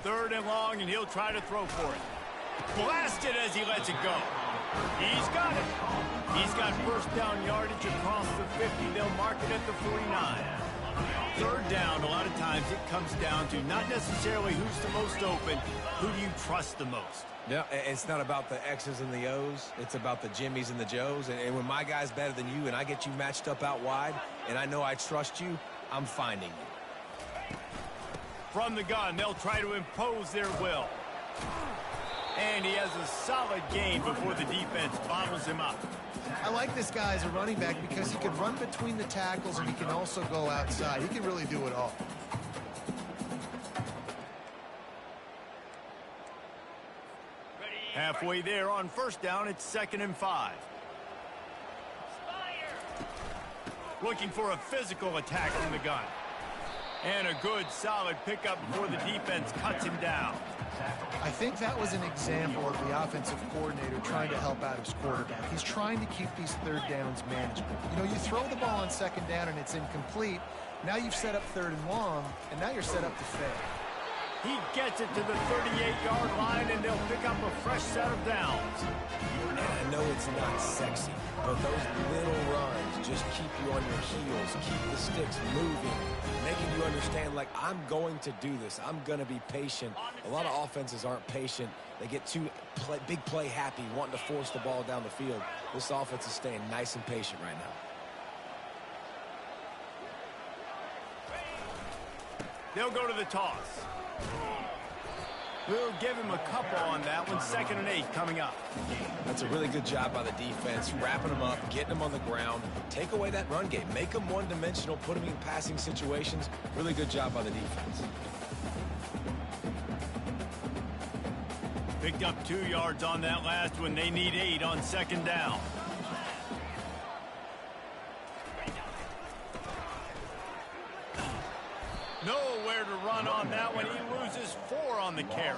[SPEAKER 5] 3rd and long, and he'll try to throw for it. Blasted as he lets it go. He's got it. He's got first down yardage across the 50. They'll mark it at the 49. 3rd down, a lot of times it comes down to not necessarily who's the most open, who do you trust the most.
[SPEAKER 6] Yeah, it's not about the X's and the O's. It's about the Jimmies and the Joes. And when my guy's better than you and I get you matched up out wide and I know I trust you, I'm finding you.
[SPEAKER 5] From the gun, they'll try to impose their will. And he has a solid gain before the defense bottles him up.
[SPEAKER 7] I like this guy as a running back because he can run between the tackles and he can also go outside. He can really do it all.
[SPEAKER 5] Halfway there on first down, it's 2nd and 5. Looking for a physical attack from the gun. And a good, solid pickup before the defense cuts him down.
[SPEAKER 7] I think that was an example of the offensive coordinator trying to help out his quarterback. He's trying to keep these third downs manageable. You know, you throw the ball on 2nd down and it's incomplete. Now you've set up 3rd and long, and now you're set up to fail.
[SPEAKER 5] He gets it to the 38-yard line, and they'll pick up a fresh set of downs.
[SPEAKER 6] And I know it's not sexy, but those little runs just keep you on your heels, keep the sticks moving, making you understand, like, I'm going to do this. I'm going to be patient. A lot of offenses aren't patient. They get too big play happy, wanting to force the ball down the field. This offense is staying nice and patient right now.
[SPEAKER 5] They'll go to the toss. We'll give him a couple on that one. 2nd and 8 coming up.
[SPEAKER 6] That's a really good job by the defense, wrapping them up, getting them on the ground. Take away that run game. Make them one-dimensional, put them in passing situations. Really good job by the defense.
[SPEAKER 5] Picked up 2 yards on that last one. They need 8 on 2nd down. Nowhere to run on that one. He loses 4 on the carry.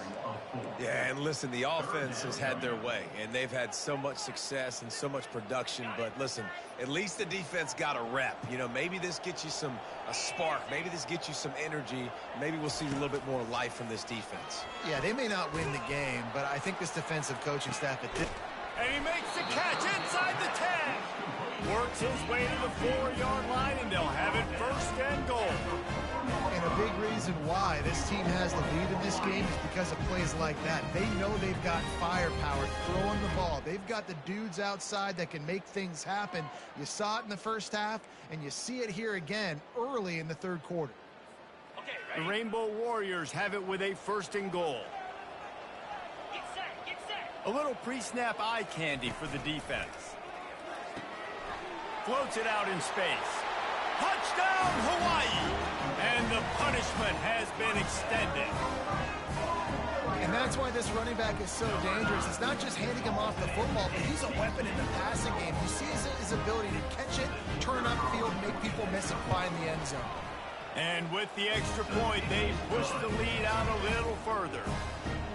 [SPEAKER 6] Yeah, and listen, the offense has had their way, and they've had so much success and so much production. But listen, at least the defense got a rep. You know, maybe this gets you a spark. Maybe this gets you some energy. Maybe we'll see a little bit more life from this defense.
[SPEAKER 7] Yeah, they may not win the game, but I think this defensive coaching staff
[SPEAKER 5] and he makes the catch inside the 10. Works his way to the 4-yard line, and they'll have it 1st and goal.
[SPEAKER 7] And a big reason why this team has the lead in this game is because of plays like that. They know they've got firepower throwing the ball. They've got the dudes outside that can make things happen. You saw it in the first half, and you see it here again early in the 3rd quarter.
[SPEAKER 5] The Rainbow Warriors have it with a 1st and goal.
[SPEAKER 8] Get set.
[SPEAKER 5] A little pre-snap eye candy for the defense. Floats it out in space. Touchdown, Hawaii! And the punishment has been extended.
[SPEAKER 7] And that's why this running back is so dangerous. It's not just handing him off the football, but he's a weapon in the passing game. You see his ability to catch it, turn upfield, make people miss, and find the end zone.
[SPEAKER 5] And with the extra point, they push the lead out a little further.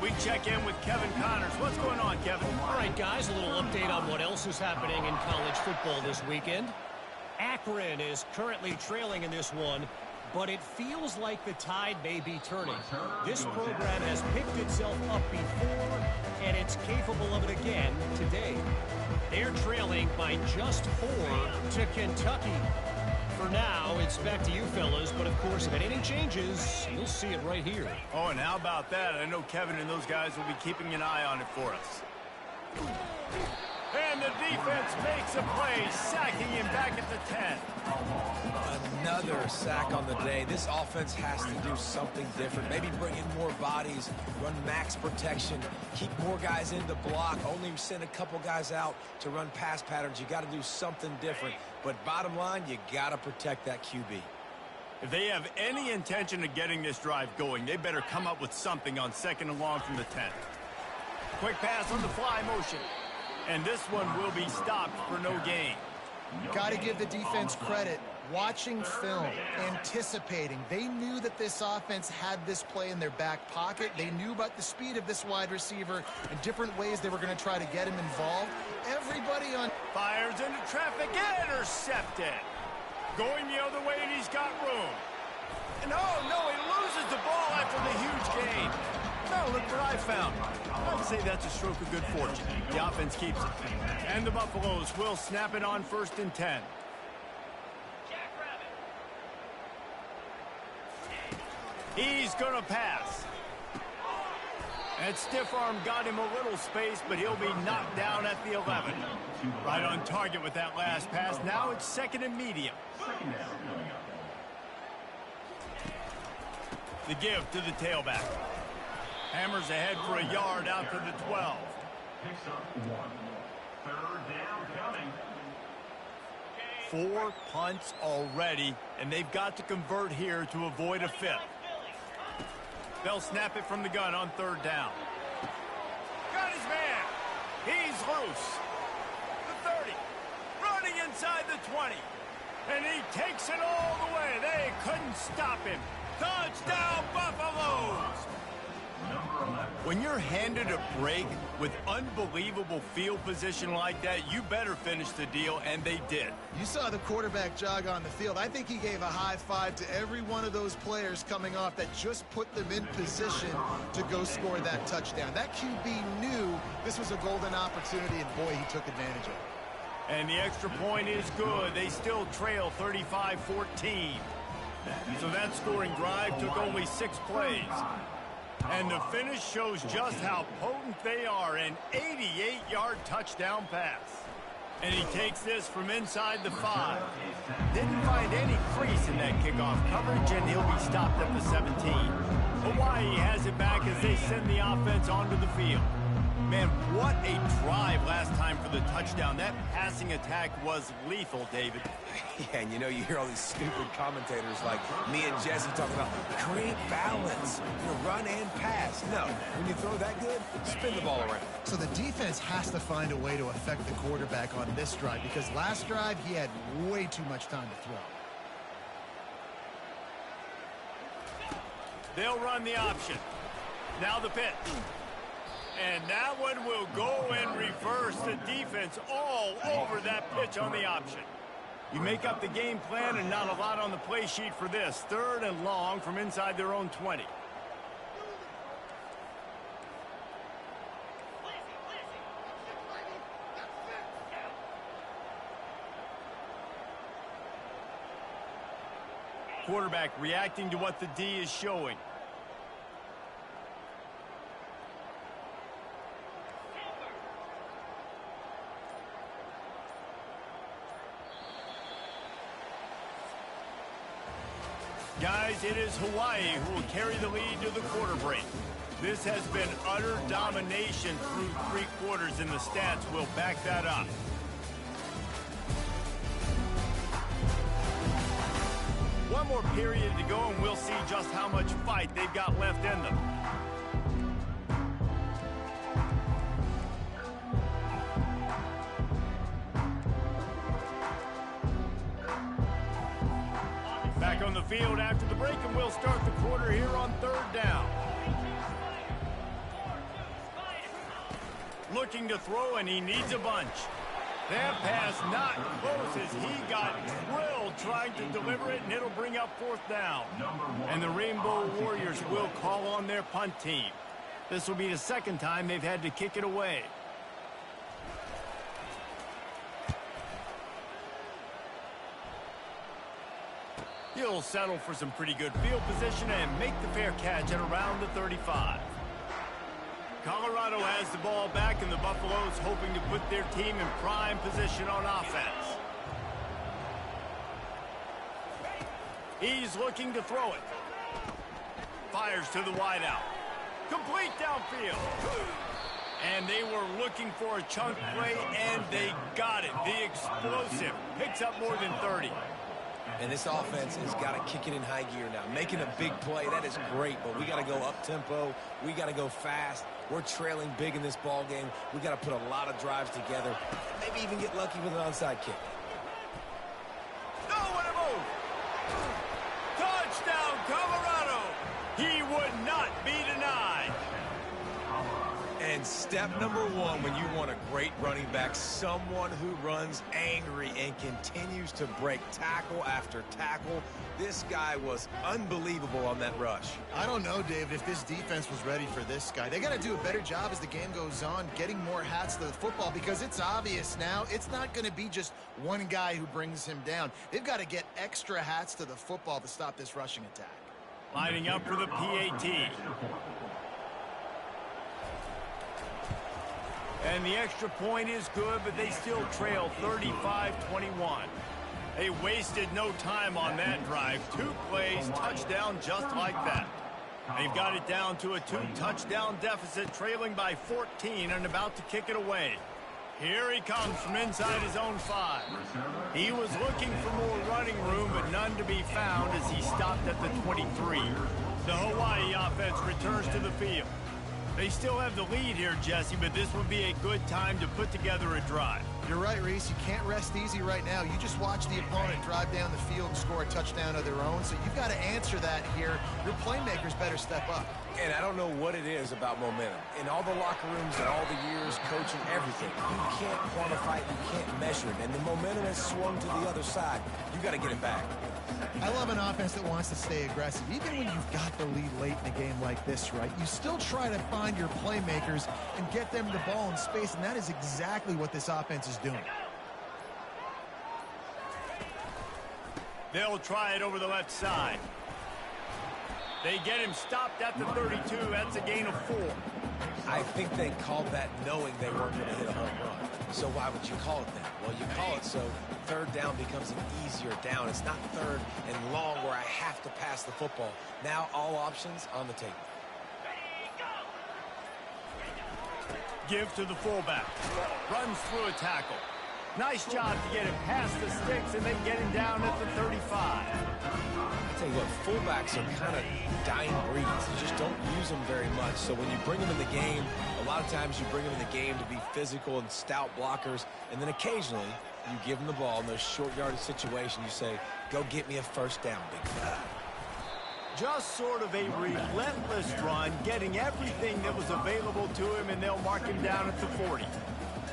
[SPEAKER 5] We check in with Kevin Connors. What's going on, Kevin?
[SPEAKER 8] All right, guys, a little update on what else is happening in college football this weekend. Akron is currently trailing in this one, but it feels like the tide may be turning. This program has picked itself up before, and it's capable of it again today. They're trailing by just 4 to Kentucky. For now, it's back to you fellas, but of course, if anything changes, you'll see it right here.
[SPEAKER 5] Oh, and how about that? I know Kevin and those guys will be keeping an eye on it for us. And the defense makes a play, sacking him back at the 10.
[SPEAKER 6] Another sack on the day. This offense has to do something different. Maybe bring in more bodies, run max protection, keep more guys in the block, only send a couple guys out to run pass patterns. You got to do something different. But bottom line, you got to protect that QB.
[SPEAKER 5] If they have any intention of getting this drive going, they better come up with something on 2nd and long from the 10. Quick pass on the fly motion. And this one will be stopped for no gain.
[SPEAKER 7] Got to give the defense credit. Watching film, anticipating. They knew that this offense had this play in their back pocket. They knew about the speed of this wide receiver and different ways they were going to try to get him involved. Everybody on...
[SPEAKER 5] Fires into traffic, intercepted. Going the other way, and he's got room. And oh, no, he loses the ball after the huge gain. No, look what I found. I'd say that's a stroke of good fortune. The offense keeps it. And the Buffaloes will snap it on 1st and 10. He's going to pass. That stiff arm got him a little space, but he'll be knocked down at the 11. Right on target with that last pass. Now it's 2nd and medium. The give to the tailback. Hammers ahead for a yard out to the 12.
[SPEAKER 3] Picks up 1. 3rd down coming.
[SPEAKER 5] 4 punts already, and they've got to convert here to avoid a 5th. They'll snap it from the gun on 3rd down. Got his man. He's loose. The 30. Running inside the 20. And he takes it all the way. They couldn't stop him. Touchdown, Buffaloes! When you're handed a break with unbelievable field position like that, you better finish the deal, and they did.
[SPEAKER 7] You saw the quarterback jog on the field. I think he gave a high five to every one of those players coming off that just put them in position to go score that touchdown. That QB knew this was a golden opportunity, and boy, he took advantage of it.
[SPEAKER 5] And the extra point is good. They still trail 35-14. So that scoring drive took only 6 plays. And the finish shows just how potent they are. An 88-yard touchdown pass. And he takes this from inside the 5. Didn't find any crease in that kickoff coverage, and he'll be stopped at the 17. Hawaii has it back as they send the offense onto the field. Man, what a drive last time for the touchdown. That passing attack was lethal, David.
[SPEAKER 6] Yeah, and you know, you hear all these stupid commentators like me and Jesse talking about create balance, run and pass. No, when you throw that good, spin the ball around.
[SPEAKER 7] So the defense has to find a way to affect the quarterback on this drive, because last drive he had way too much time to throw.
[SPEAKER 5] They'll run the option. Now the pitch. And that one will go in reverse. The defense all over that pitch on the option. You make up the game plan and not a lot on the play sheet for this. 3rd and long from inside their own 20. Quarterback reacting to what the D is showing. Guys, it is Hawaii who will carry the lead to the quarter break. This has been utter domination through 3 quarters, and the stats will back that up. One more period to go, and we'll see just how much fight they've got left in them. Back on the field after the break, and we'll start the quarter here on 3rd down. Looking to throw, and he needs a bunch. That pass not close as he got drilled trying to deliver it, and it'll bring up 4th down. And the Rainbow Warriors will call on their punt team. This will be the 2nd time they've had to kick it away. He'll settle for some pretty good field position and make the fair catch at around the 35. Colorado has the ball back, and the Buffaloes hoping to put their team in prime position on offense. He's looking to throw it. Fires to the wideout. Complete downfield. And they were looking for a chunk play, and they got it. The explosive picks up more than 30.
[SPEAKER 6] And this offense has got to kick it in high gear now. Making a big play, that is great, but we got to go up-tempo. We got to go fast. We're trailing big in this ball game. We got to put a lot of drives together. Maybe even get lucky with an onside kick.
[SPEAKER 5] No, what a move! Touchdown, Colorado! He would not be denied.
[SPEAKER 6] And step number 1 when you want a great running back, someone who runs angry and continues to break tackle after tackle. This guy was unbelievable on that rush.
[SPEAKER 7] I don't know, David, if this defense was ready for this guy. They got to do a better job as the game goes on, getting more hats to the football, because it's obvious now it's not going to be just one guy who brings him down. They've got to get extra hats to the football to stop this rushing attack.
[SPEAKER 5] Lining up for the PAT. And the extra point is good, but they still trail 35-21. They wasted no time on that drive. 2 plays, touchdown just like that. They've got it down to a 2-touchdown deficit, trailing by 14 and about to kick it away. Here he comes from inside his own 5. He was looking for more running room, but none to be found as he stopped at the 23. The Hawaii offense returns to the field. They still have the lead here, Jesse, but this would be a good time to put together a drive.
[SPEAKER 7] You're right, Reese. You can't rest easy right now. You just watch the opponent drive down the field and score a touchdown of their own, so you've got to answer that here. Your playmakers better step up.
[SPEAKER 6] And I don't know what it is about momentum. In all the locker rooms and all the years coaching, everything, you can't quantify it, you can't measure it. And the momentum has swung to the other side. You got to get it back.
[SPEAKER 7] I love an offense that wants to stay aggressive. Even when you've got the lead late in a game like this, right, you still try to find your playmakers and get them the ball in space, and that is exactly what this offense is doing.
[SPEAKER 5] They'll try it over the left side. They get him stopped at the 32. That's a gain of 4.
[SPEAKER 6] I think they called that knowing they weren't going to hit a home run. So why would you call it that? Well, you call it so third down becomes an easier down. It's not third and long where I have to pass the football. Now all options on the table.
[SPEAKER 5] Give to the fullback. Runs through a tackle. Nice job to get him past the sticks and then get him down at the 35.
[SPEAKER 6] I tell you what, fullbacks are kind of dying breeds. You just don't use them very much. So when you bring them in the game, a lot of times you bring them in the game to be physical and stout blockers, and then occasionally you give them the ball in those short yardage situations. You say, go get me a first down, big fella.
[SPEAKER 5] Just sort of a relentless run, getting everything that was available to him, and they'll mark him down at the 40.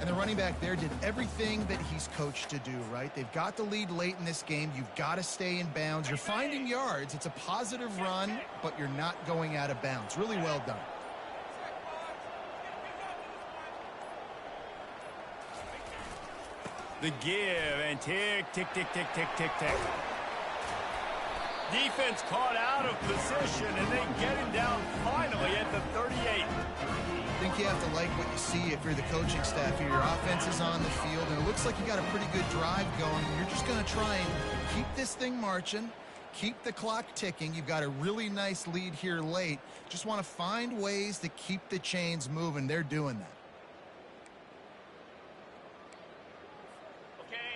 [SPEAKER 7] And the running back there did everything that he's coached to do, right? They've got the lead late in this game. You've got to stay in bounds. You're finding yards. It's a positive run, but you're not going out of bounds. Really well done.
[SPEAKER 5] The give and tick, tick, tick, tick, tick, tick, tick. Defense caught out of position, and they get him down finally at the 38.
[SPEAKER 7] I think you have to like what you see if you're the coaching staff here. Your offense is on the field, and it looks like you got a pretty good drive going. You're just going to try and keep this thing marching, keep the clock ticking. You've got a really nice lead here late. Just want to find ways to keep the chains moving. They're doing that.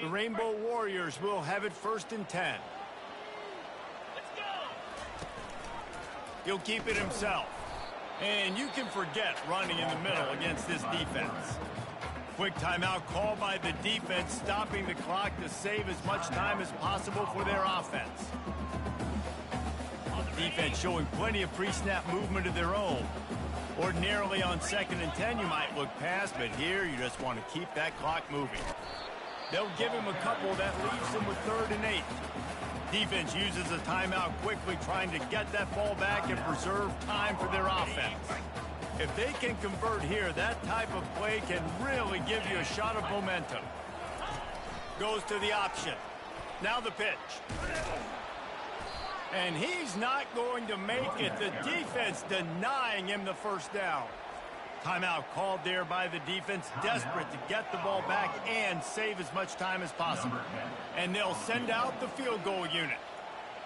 [SPEAKER 5] The Rainbow Warriors will have it 1st and 10. He'll keep it himself. And you can forget running in the middle against this defense. Quick timeout called by the defense, stopping the clock to save as much time as possible for their offense. Defense showing plenty of pre-snap movement of their own. Ordinarily on 2nd and 10 you might look past, but here you just want to keep that clock moving. They'll give him a couple that leaves him with 3rd and 8. Defense uses a timeout quickly, trying to get that ball back and preserve time for their offense. If they can convert here, that type of play can really give you a shot of momentum. Goes to the option. Now the pitch. And he's not going to make it. The defense denying him the 1st down. Timeout called there by the defense, desperate to get the ball back and save as much time as possible. And they'll send out the field goal unit.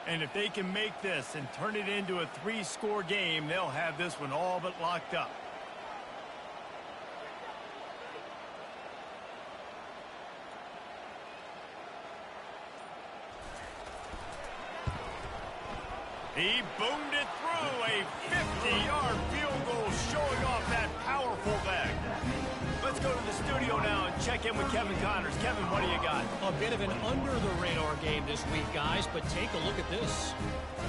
[SPEAKER 5] And if they can make this and turn it into a 3-score game, they'll have this one all but locked up. He boomed it through, a 50-yard field goal showing off that powerful leg. Let's go to the studio now and check in with Kevin Connors. Kevin, what do you got?
[SPEAKER 8] A bit of an under-the-radar game this week, guys, but take a look at this.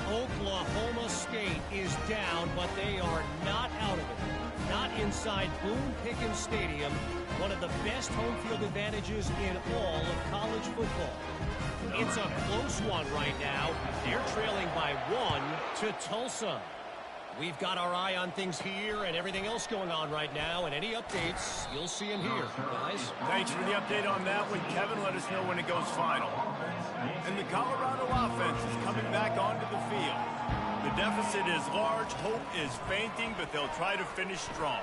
[SPEAKER 8] Oklahoma State is down, but they are not out of it. Not inside Boone Pickens Stadium, one of the best home field advantages in all of college football. It's a close one right now. They're trailing by 1 to Tulsa. We've got our eye on things here and everything else going on right now, and any updates, you'll see them here, guys.
[SPEAKER 5] Thanks for the update on that one, Kevin. Let us know when it goes final. And the Colorado offense is coming back onto the field. The deficit is large, hope is fainting, but they'll try to finish strong.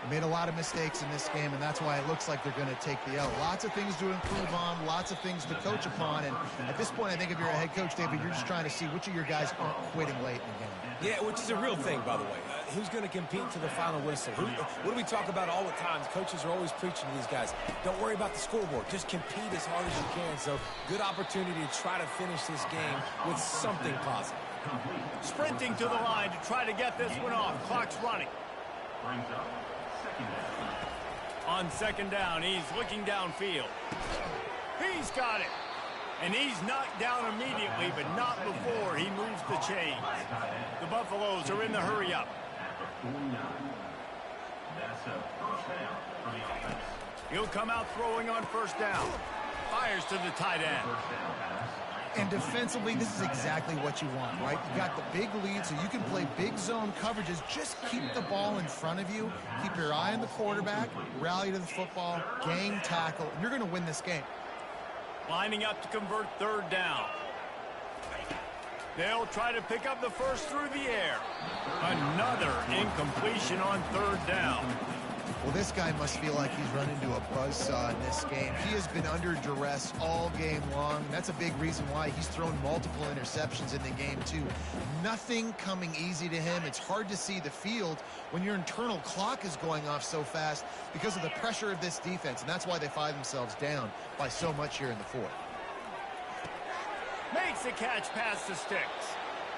[SPEAKER 7] They made a lot of mistakes in this game, and that's why it looks like they're going to take the L. Lots of things to improve on, lots of things to coach upon, and at this point, I think if you're a head coach, David, you're just trying to see which of your guys aren't quitting late in the game.
[SPEAKER 6] Yeah, which is a real thing, by the way. Who's going to compete to the final whistle? What do we talk about all the time? Coaches are always preaching to these guys. Don't worry about the scoreboard. Just compete as hard as you can. So, good opportunity to try to finish this game with something positive.
[SPEAKER 5] Sprinting to the line to try to get this one off. Clock's running. On second down, he's looking downfield. He's got it. And he's knocked down immediately, but not before he moves the chains. The Buffaloes are in the hurry-up. He'll come out throwing on first down. Fires to the tight end.
[SPEAKER 7] And defensively, this is exactly what you want, right? You got the big lead, so you can play big zone coverages. Just keep the ball in front of you. Keep your eye on the quarterback. Rally to the football. Game tackle. And you're going to win this game.
[SPEAKER 5] Lining up to convert third down. They'll try to pick up the first through the air. Another incompletion on third down.
[SPEAKER 7] Well, this guy must feel like he's run into a buzzsaw in this game. He has been under duress all game long. That's a big reason why he's thrown multiple interceptions in the game, too. Nothing coming easy to him. It's hard to see the field when your internal clock is going off so fast because of the pressure of this defense, and that's why they find themselves down by so much here in the fourth.
[SPEAKER 5] Makes the catch past the sticks.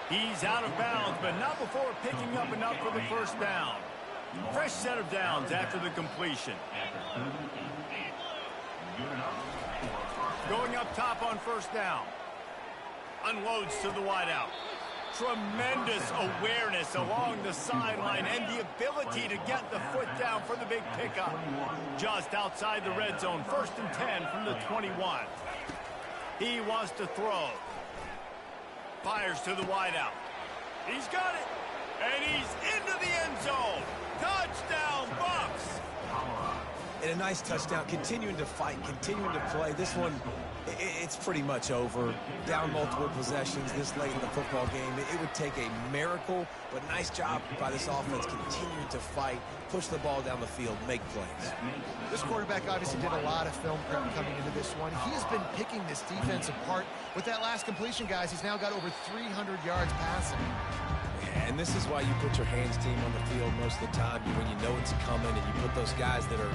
[SPEAKER 5] He's out of bounds, but not before picking up enough for the first down. Fresh set of downs after the completion. Going up top on first down. Unloads to the wideout. Tremendous awareness along the sideline and the ability to get the foot down for the big pickup. Just outside the red zone, 1st and 10 from the 21. He wants to throw. Fires to the wideout. He's got it. And he's into the end zone. Touchdown, Bucks!
[SPEAKER 6] And a nice touchdown, continuing to fight, continuing to play. This one, it's pretty much over. Down multiple possessions this late in the football game. It would take a miracle, but nice job by this offense continuing to fight, push the ball down the field, make plays.
[SPEAKER 7] This quarterback obviously did a lot of film prep coming into this one. He's been picking this defense apart. With that last completion, guys, he's now got over 300 yards passing.
[SPEAKER 6] And this is why you put your hands team on the field most of the time when you know it's coming, and you put those guys that are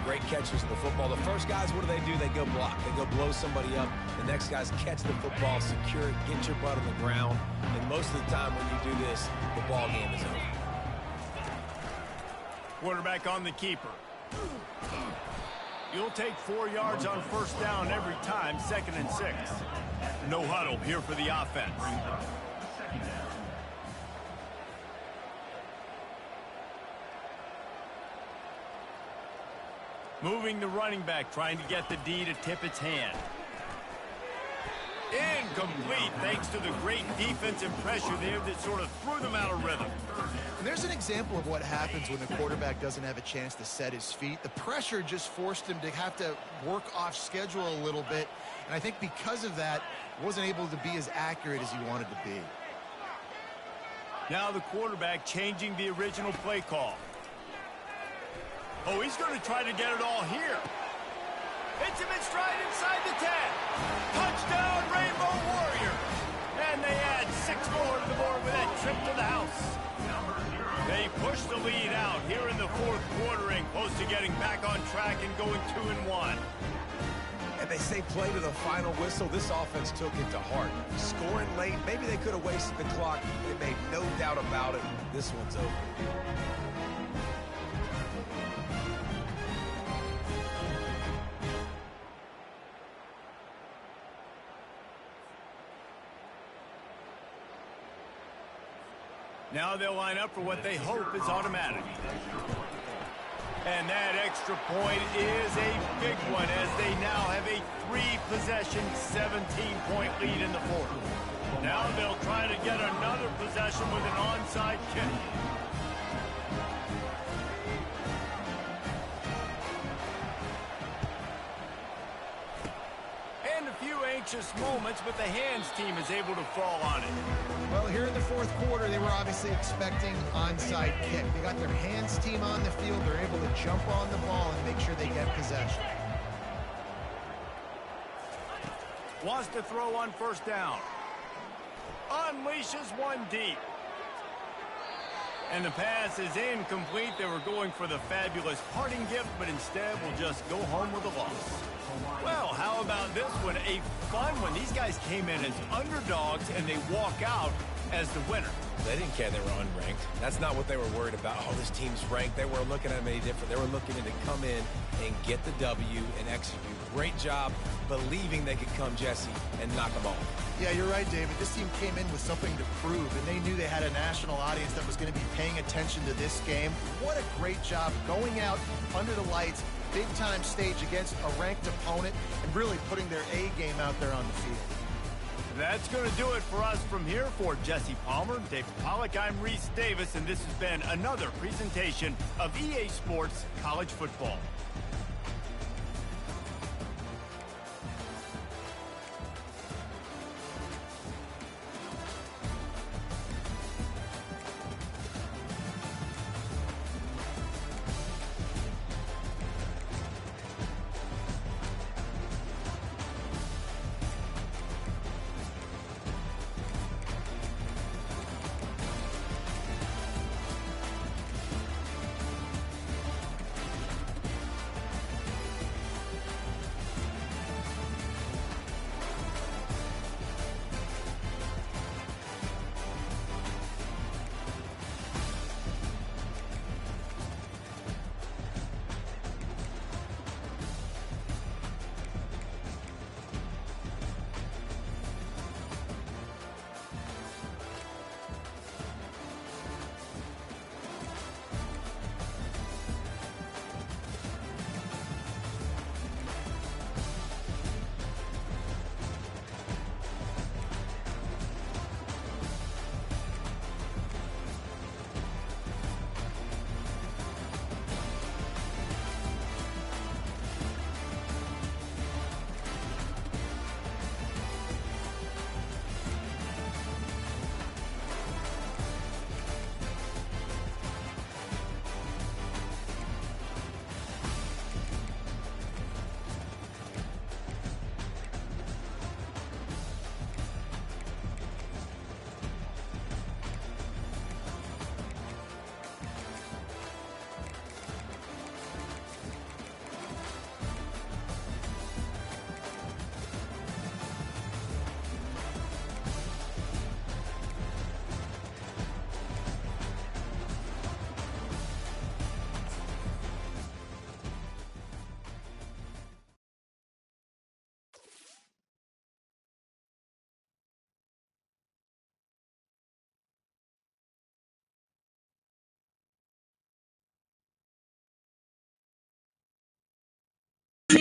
[SPEAKER 6] great catchers of the football. The first guys, what do? They go block. They go blow somebody up. The next guys catch the football, secure it, get your butt on the ground. And most of the time when you do this, the ball game is over.
[SPEAKER 5] Quarterback on the keeper. You'll take 4 yards on first down every time, 2nd and 6. No huddle here for the offense. Moving the running back, trying to get the D to tip its hand. Incomplete, thanks to the great defensive pressure there that sort of threw them out of rhythm.
[SPEAKER 7] And there's an example of what happens when the quarterback doesn't have a chance to set his feet. The pressure just forced him to have to work off schedule a little bit. And I think because of that, wasn't able to be as accurate as he wanted to be.
[SPEAKER 5] Now the quarterback changing the original play call. Oh, he's going to try to get it all here. Hits him in stride inside the 10. Touchdown, Rainbow Warriors. And they add 6 more to the board with that trip to the house. They push the lead out here in the 4th quarter and close to getting back on track and going 2-1.
[SPEAKER 6] And they say play to the final whistle. This offense took it to heart. Scoring late, maybe they could have wasted the clock. They made no doubt about it. This one's over.
[SPEAKER 5] Now they'll line up for what they hope is automatic. And that extra point is a big one as they now have a 3-possession, 17-point lead in the 4th. Now they'll try to get another possession with an onside kick. And a few anxious moments, but the hands team is able to fall on it.
[SPEAKER 7] Well, here in the 4th quarter, they were obviously expecting onside kick. They got their hands team on the field. They're able to jump on the ball and make sure they get possession.
[SPEAKER 5] Wants to throw on first down. Unleashes one deep. And the pass is incomplete. They were going for the fabulous parting gift, but instead will just go home with a loss. Well, how about this one? A fun one. These guys came in as underdogs, and they walk out as the winner.
[SPEAKER 6] They didn't care they were unranked. That's not what they were worried about. Oh, this team's ranked. They weren't looking at them any different. They were looking to come in and get the W and execute. Great job believing they could come, Jesse, and knock them off.
[SPEAKER 7] Yeah, you're right, David. This team came in with something to prove, and they knew they had a national audience that was going to be paying attention to this game. What a great job going out under the lights, big-time stage against a ranked opponent, and really putting their A game out there on the field.
[SPEAKER 5] That's going to do it for us from here. For Jesse Palmer, David Pollack, I'm Reese Davis, and this has been another presentation of EA Sports College Football.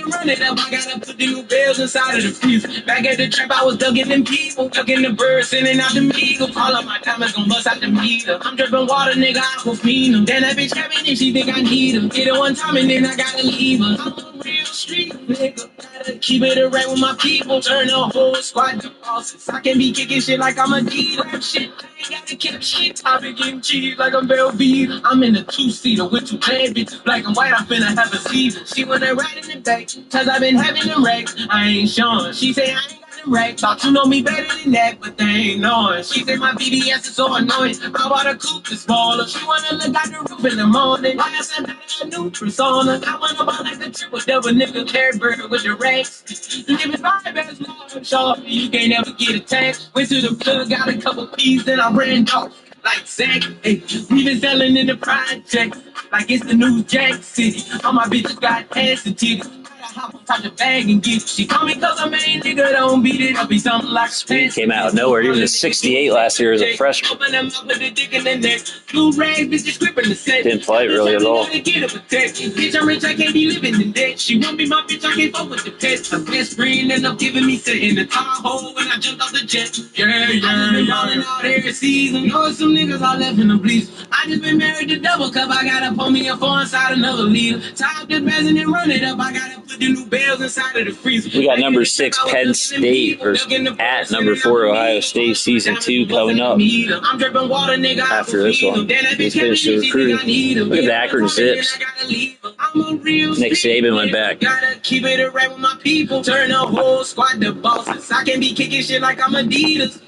[SPEAKER 4] Run it up, I gotta put the new bells inside of the freezer. Back at the trap, I was ducking them people, ducking the birds, sending out the eagles. All of my diamonds gon' bust out the meter. I'm dripping water, nigga, I will feed them. Then that bitch having it, she think I need them. Get it one time and then I gotta leave her. I'm a real street nigga, gotta keep it around with my people. Turn the whole squad to bosses. I can be kicking shit like I'm a dealer. Rap shit, I ain't gotta kick shit. I be getting cheese like I'm Velveeta. I'm in a two-seater with two bad bitches, black and white. I'm finna have a season. She wanna ride in the back, cause I been having them racks. I ain't showing. She say I ain't got them racks. Thought you know me better than that, but they ain't knowing. She say my BDS is so annoying. I bought a coupe to smaller. She wanna look out the roof in the morning. Like I said, I got a new persona. I wanna buy like the triple double nigga carry burger with the racks. Give me 5 best love, short. You can't never get attached. Went to the plug, got a couple P's, then I ran off. Like Zach, hey, we been selling in the projects like it's the new Jack City. All my bitches got ass and titties. Gotta hop on top the bag and get it. She call me cause I'm a nigga, don't beat it. I'll be something like
[SPEAKER 2] Speed came out of nowhere. He was a 68 last year as a freshman.
[SPEAKER 4] Open them up with the dick in the neck. Blue rags, bitches gripping the set.
[SPEAKER 2] Didn't play really at all.
[SPEAKER 4] Bitch, I'm rich, I can't be living in debt. She won't be my bitch, I can't fuck with the pets. Her best friend end up giving me set in the Tahoe when I jumped off the jet. Yeah. I've been rolling out every season. Know some niggas all left in the bleach. I just been married to double cup. I gotta pull me a 4 inside another leader. Top the present and run it up. I gotta put the new bells inside of the freezer.
[SPEAKER 2] We got number 6 Penn State versus at number 4 Ohio State season 2 coming up.
[SPEAKER 4] I'm dripping water, nigga.
[SPEAKER 2] After this one, he's finished the recruiting. Look at the Akron Zips. Nick Saban went back.
[SPEAKER 4] Gotta keep it around with my people. Turn the whole squad to bosses. I can be kicking shit like I'm Adidas.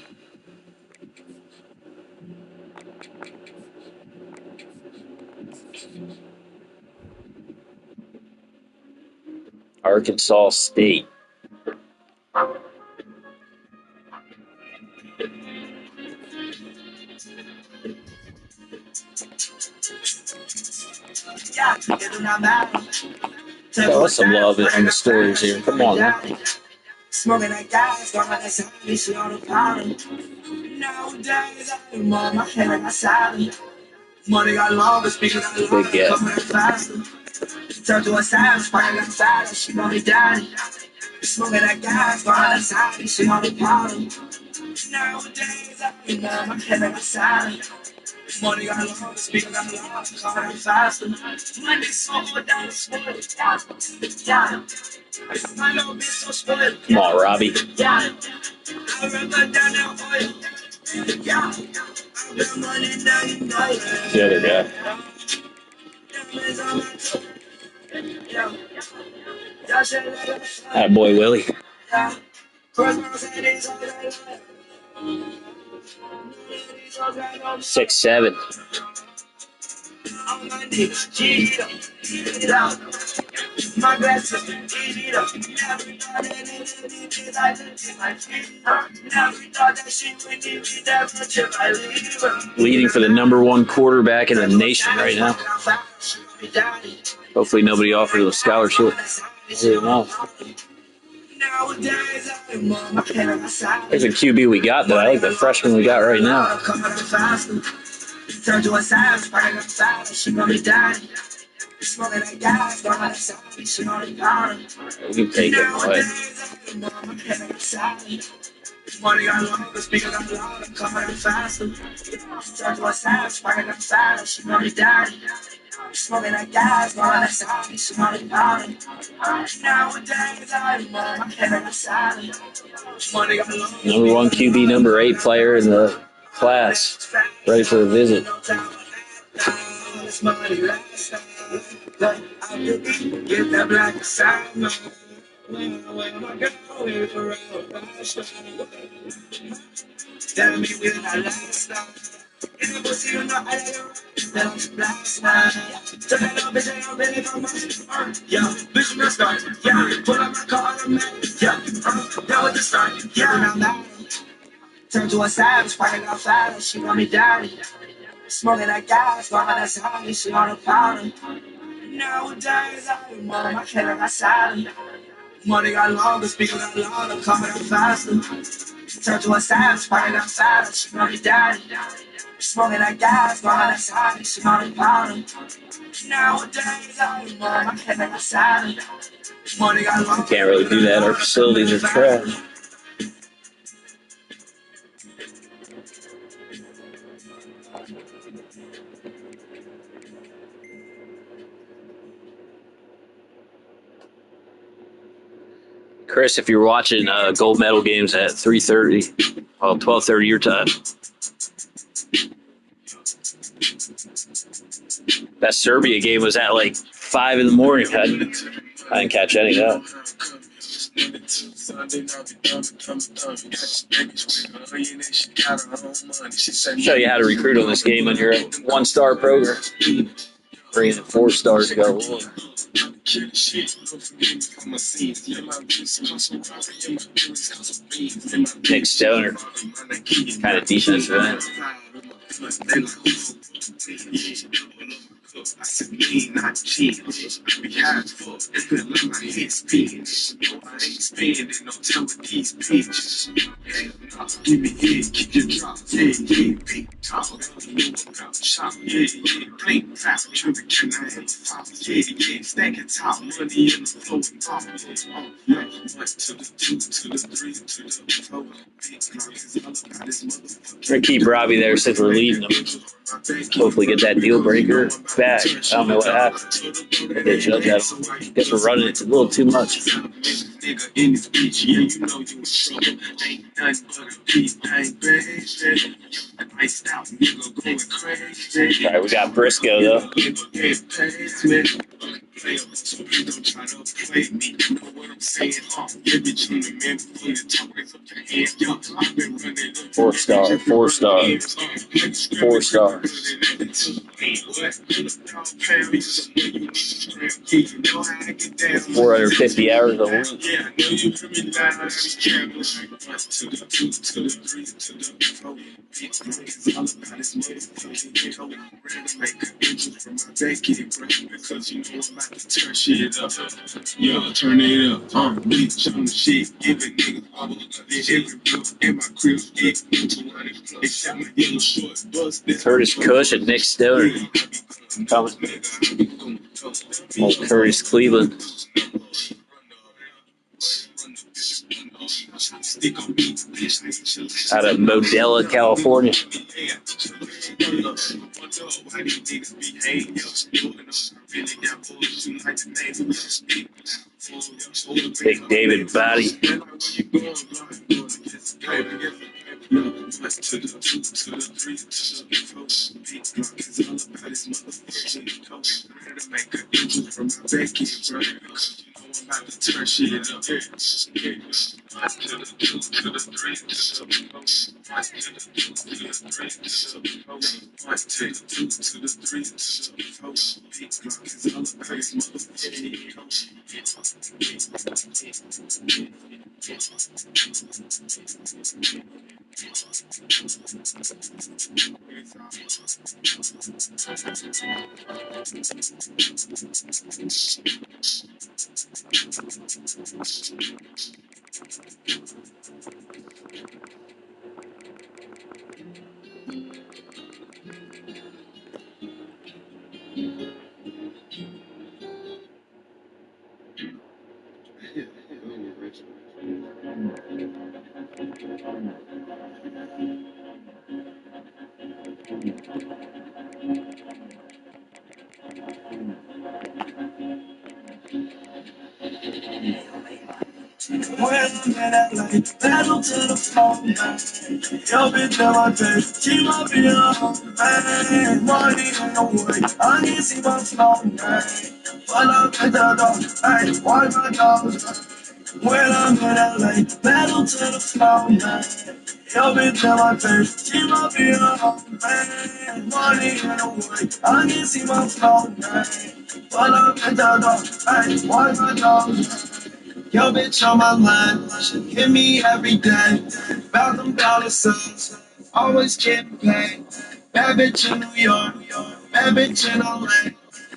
[SPEAKER 2] Arkansas State. Tell us some love in the stories here. Come on.
[SPEAKER 4] Smoking that gas, don't have that sound, she on the powder. Nowadays, I'm on my head like I silent. Money got longer, speaking got longer, coming faster. Turn to a savage, fighting outside, she want me daddy. Smoking that gas, don't have that sound, she on the powder. Nowadays, I'm on my head like I silent. Money got longer, speaking got longer, coming faster. Money so good down the spoiled, yeah. My little bitch so spoiled.
[SPEAKER 2] Come on, Robbie.
[SPEAKER 4] Yeah, I remember down that oil. Yeah, I've been running down, you know it.
[SPEAKER 2] The other guy. That boy Willie.
[SPEAKER 4] Yeah,
[SPEAKER 2] 6'7".
[SPEAKER 4] My glasses,
[SPEAKER 2] Leading for the #1 quarterback in the nation right now. Hopefully nobody offered a scholarship. There's a QB we got, though. I like the freshman we got right now.
[SPEAKER 4] Turn to a side, fighting outside, she gonna be dying. Smoking that gas, don't have that she gonna be powder.
[SPEAKER 2] We can take it away.
[SPEAKER 4] Money got longer, speaker got louder, coming faster. Turn to a side, fighting outside, she gonna be dying. Smoking that gas, don't have that she gonna be powder. Nowadays, I'm on my head like a salad. Money got longer.
[SPEAKER 2] #1 QB, #8 player in the class, ready for a visit.
[SPEAKER 4] Get that black side, tell me when I last time. In the pussy, you know I let it that I'm black smile. Tell that little bitch I don't really come much. Yeah, bitch, I'm start. Yeah, pull up my car, I'm mad. Yeah, that was the start. Yeah, and I'm out. Turn to a savage, fighting outside, she want me daddy. Smoking that gas, don't have that sound, she on the powder. Nowadays, I'm on my head like I silent. Money got longer, speaker got louder, coming out faster. Turn to a savage, fighting outside, she want me daddy. Smoking that gas, don't have that sound, she on the powder. Nowadays, I'm on my head like I silent. Money got longer.
[SPEAKER 2] Can't really do that. Our facilities are trash. Chris, if you're watching gold medal games at 3:30, well, 12:30 your time. That Serbia game was at like 5 in the morning. I didn't catch any of that. Show you how to recruit on this game when you're a 1-star program. Bringing in 4 stars to go. Nick Stoner, kind of defensive end.
[SPEAKER 3] I said, me, not cheap. I be high as fuck. It feel like my head spinning. No, I ain't spending no time with these bitches. Hell no, give me head, keep your drop. Yeah, big top. You about shop. Yeah, plain fast. Trigger, can I have a pop? Yeah, stacking top. Money in the flow. Yeah, 1 to the 2 to the 3 to the 4. Big clock is all about this motherfucker.
[SPEAKER 2] We're going to keep Robbie there since we're leading them. Hopefully get that deal breaker back. I don't know what happened. They judge that. Guess we're running it a little too much. All right, we got Briscoe though.
[SPEAKER 3] So please don't try to play me. You know what I'm saying? Yeah, bitch, I'm the man before you talk, raise up your hand. Yo, I've been running up.
[SPEAKER 2] 4-star, 4-star, 4-star. 450 hours a week.
[SPEAKER 3] Yeah, I know you heard me loud. I was traveling like 1 to the 2 to the 3 to the 4. It's all about this motherfucking hit. I'm ready to make an entrance from my back end, bro. Because you know I'm about to turn shit up. Yo, turn it up. Bitch on the shit. Give a nigga all of this every blow in my crib. Get into one except my yellow short bus.
[SPEAKER 2] Curtis Cush and Nick Stoner. Coming. Old Curtis Cleveland. Out of Modella, California. Big David body.
[SPEAKER 3] About to turn shit up. 1 to the 2 to the 3 to the 4. 1 to the 2 to the 3 to the 4. 1 to the 2 to the 3 to the 4. Big block is all about this motherfucking coach.
[SPEAKER 4] When I'm in LA, pedal to the floor, man. Yo, bitch, in my face, she might be a home, man. Money in the way, I need to see my flow, man. But I'm at the door, hey, why my dogs? When I'm in LA, pedal to the floor, man. Yo, bitch, in my face, she might be a home, man. Money in the way, I need to see my flow, man. But I'm at the door, hey, why my dogs? Yo, bitch on my line, she hit me every day. $1,000 sales, always getting paid. Bad bitch in New York, bad bitch in LA.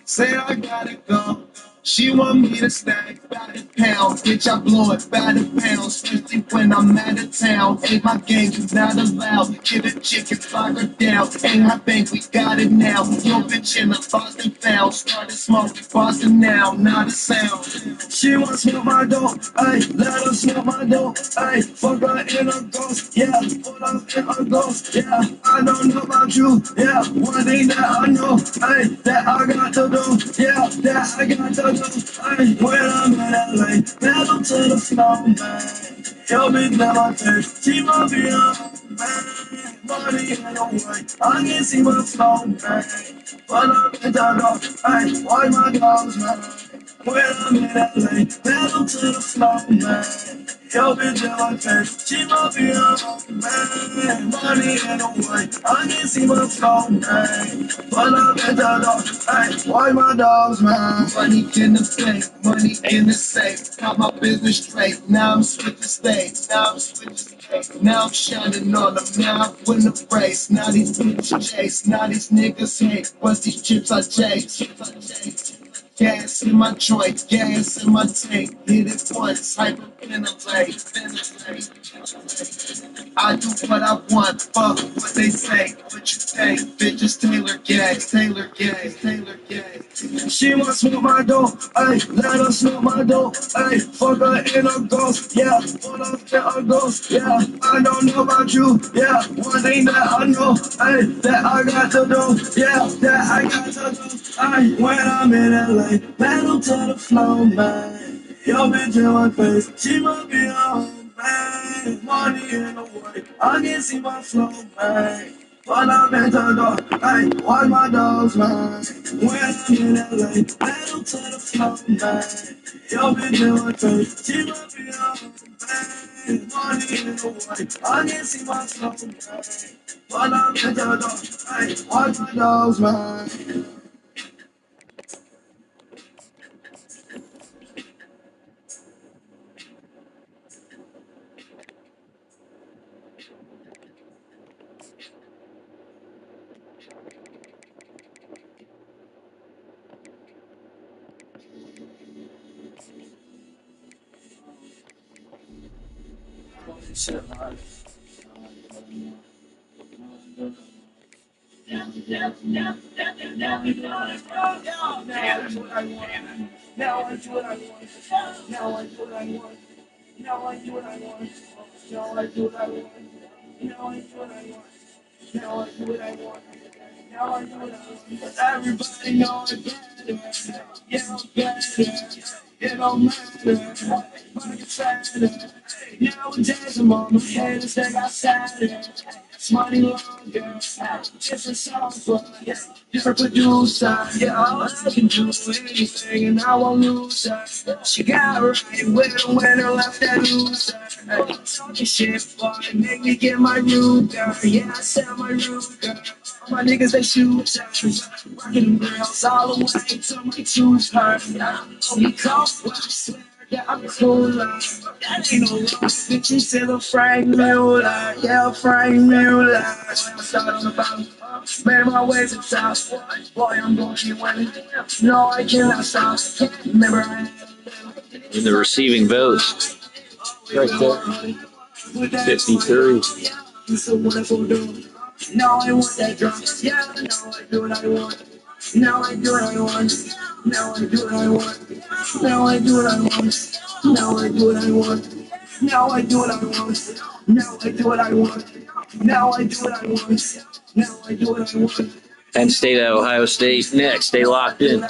[SPEAKER 4] Say I gotta go, she want me to stay. By the pound, bitch, I blow it by the pounds. Especially when I'm out of town. Ain't my game, is not allowed. Get a chicken, lock her down. Ain't her bank, we got it now. Yo, bitch in the Boston found. Started smoking Boston now, not a sound. She wants smoke my dope, ayy, let her smoke my dope, ayy. Fuck her in a ghost, yeah, put her in a ghost, yeah. I don't know about you, yeah. One thing that I know, ayy, that I got to do, yeah, that I got to do, ayy. When I'm in LA, pedal to the floor, man. Yo, bitch, now my face, she must be a man. Money in the way, I can see my flow, man. But I'm in the dog, ayy, why my dogs, man? When I'm in LA, pedal to the floor, man. Yo, bitch, in my face, she must be a man. Money in the way, I can see my flow, man. But I'm in the dog, ayy, why my dogs, man? Money in the bank, money in the safe. Got my business straight, now I'm switching states, now I'm shining on them, now I win the race. Now these bitches chase, now these niggas hate. What's these chips I chase? Gas in my joint, gas in my tank. Hit it once, hyperventilate. I do what I want, fuck what they say. What you think? Bitches Taylor gas, Taylor gas, Taylor gas. She wants smoke my dope, ayy, let her smoke my dope, ayy. Fuck her in a ghost, yeah, put her in a ghost, yeah. I don't know about you, yeah. One thing that I know, ayy, that I got to do, yeah, that I got to do, ayy. When I'm in LA, pedal to the floor, man. Yo, bitch in my face, she must be a man. Money in the way, I can see my flow, man. All I'm in the I watch my dogs, man. When I'm in LA, pedal to the floor, man. Yo, bitch, in my face, she might be on man. Money in the white, I can see my soul, man. All I'm in the I watch my dogs, man. Shit, man. Now I do what I want. Now I do what I want. Now I do what I want. Now I do what I want. Now I do what I want. Now I do what I want. Now I do what I want. Now I do what I want. Everybody know it better. Yeah, I'm better. It don't matter. But it's better. Nowadays I'm on my head as they got sadder. It's money longer. Different software. Different producer. Yeah, I can do anything and I won't lose her. She got right with a winner, left that loser. Talking shit, boy, make me get my Ruger. Yeah, I sell my Ruger. All my niggas, they shoot rockin' them girls all the way till my tooth hurt. We come, I swear that I'm cooler. That ain't no love, bitch, you still a Frank Mueller. Yeah, Frank Mueller. I start on the bottom, made my way to the top. Boy, I'm gonna keep winning. No, I cannot stop. Remember, I
[SPEAKER 2] In the receiving votes, right there, 53.
[SPEAKER 4] it's a wonderful dude. Now I want that drop. Yeah, now I do what I want. Now I do what I want. Now I do what I want. Now I do what I want. Now I do what I want. Now I do what I want. Now I do what I want. Now I do what I want. Now I do what I want.
[SPEAKER 2] Penn State at Ohio State next. Stay locked in.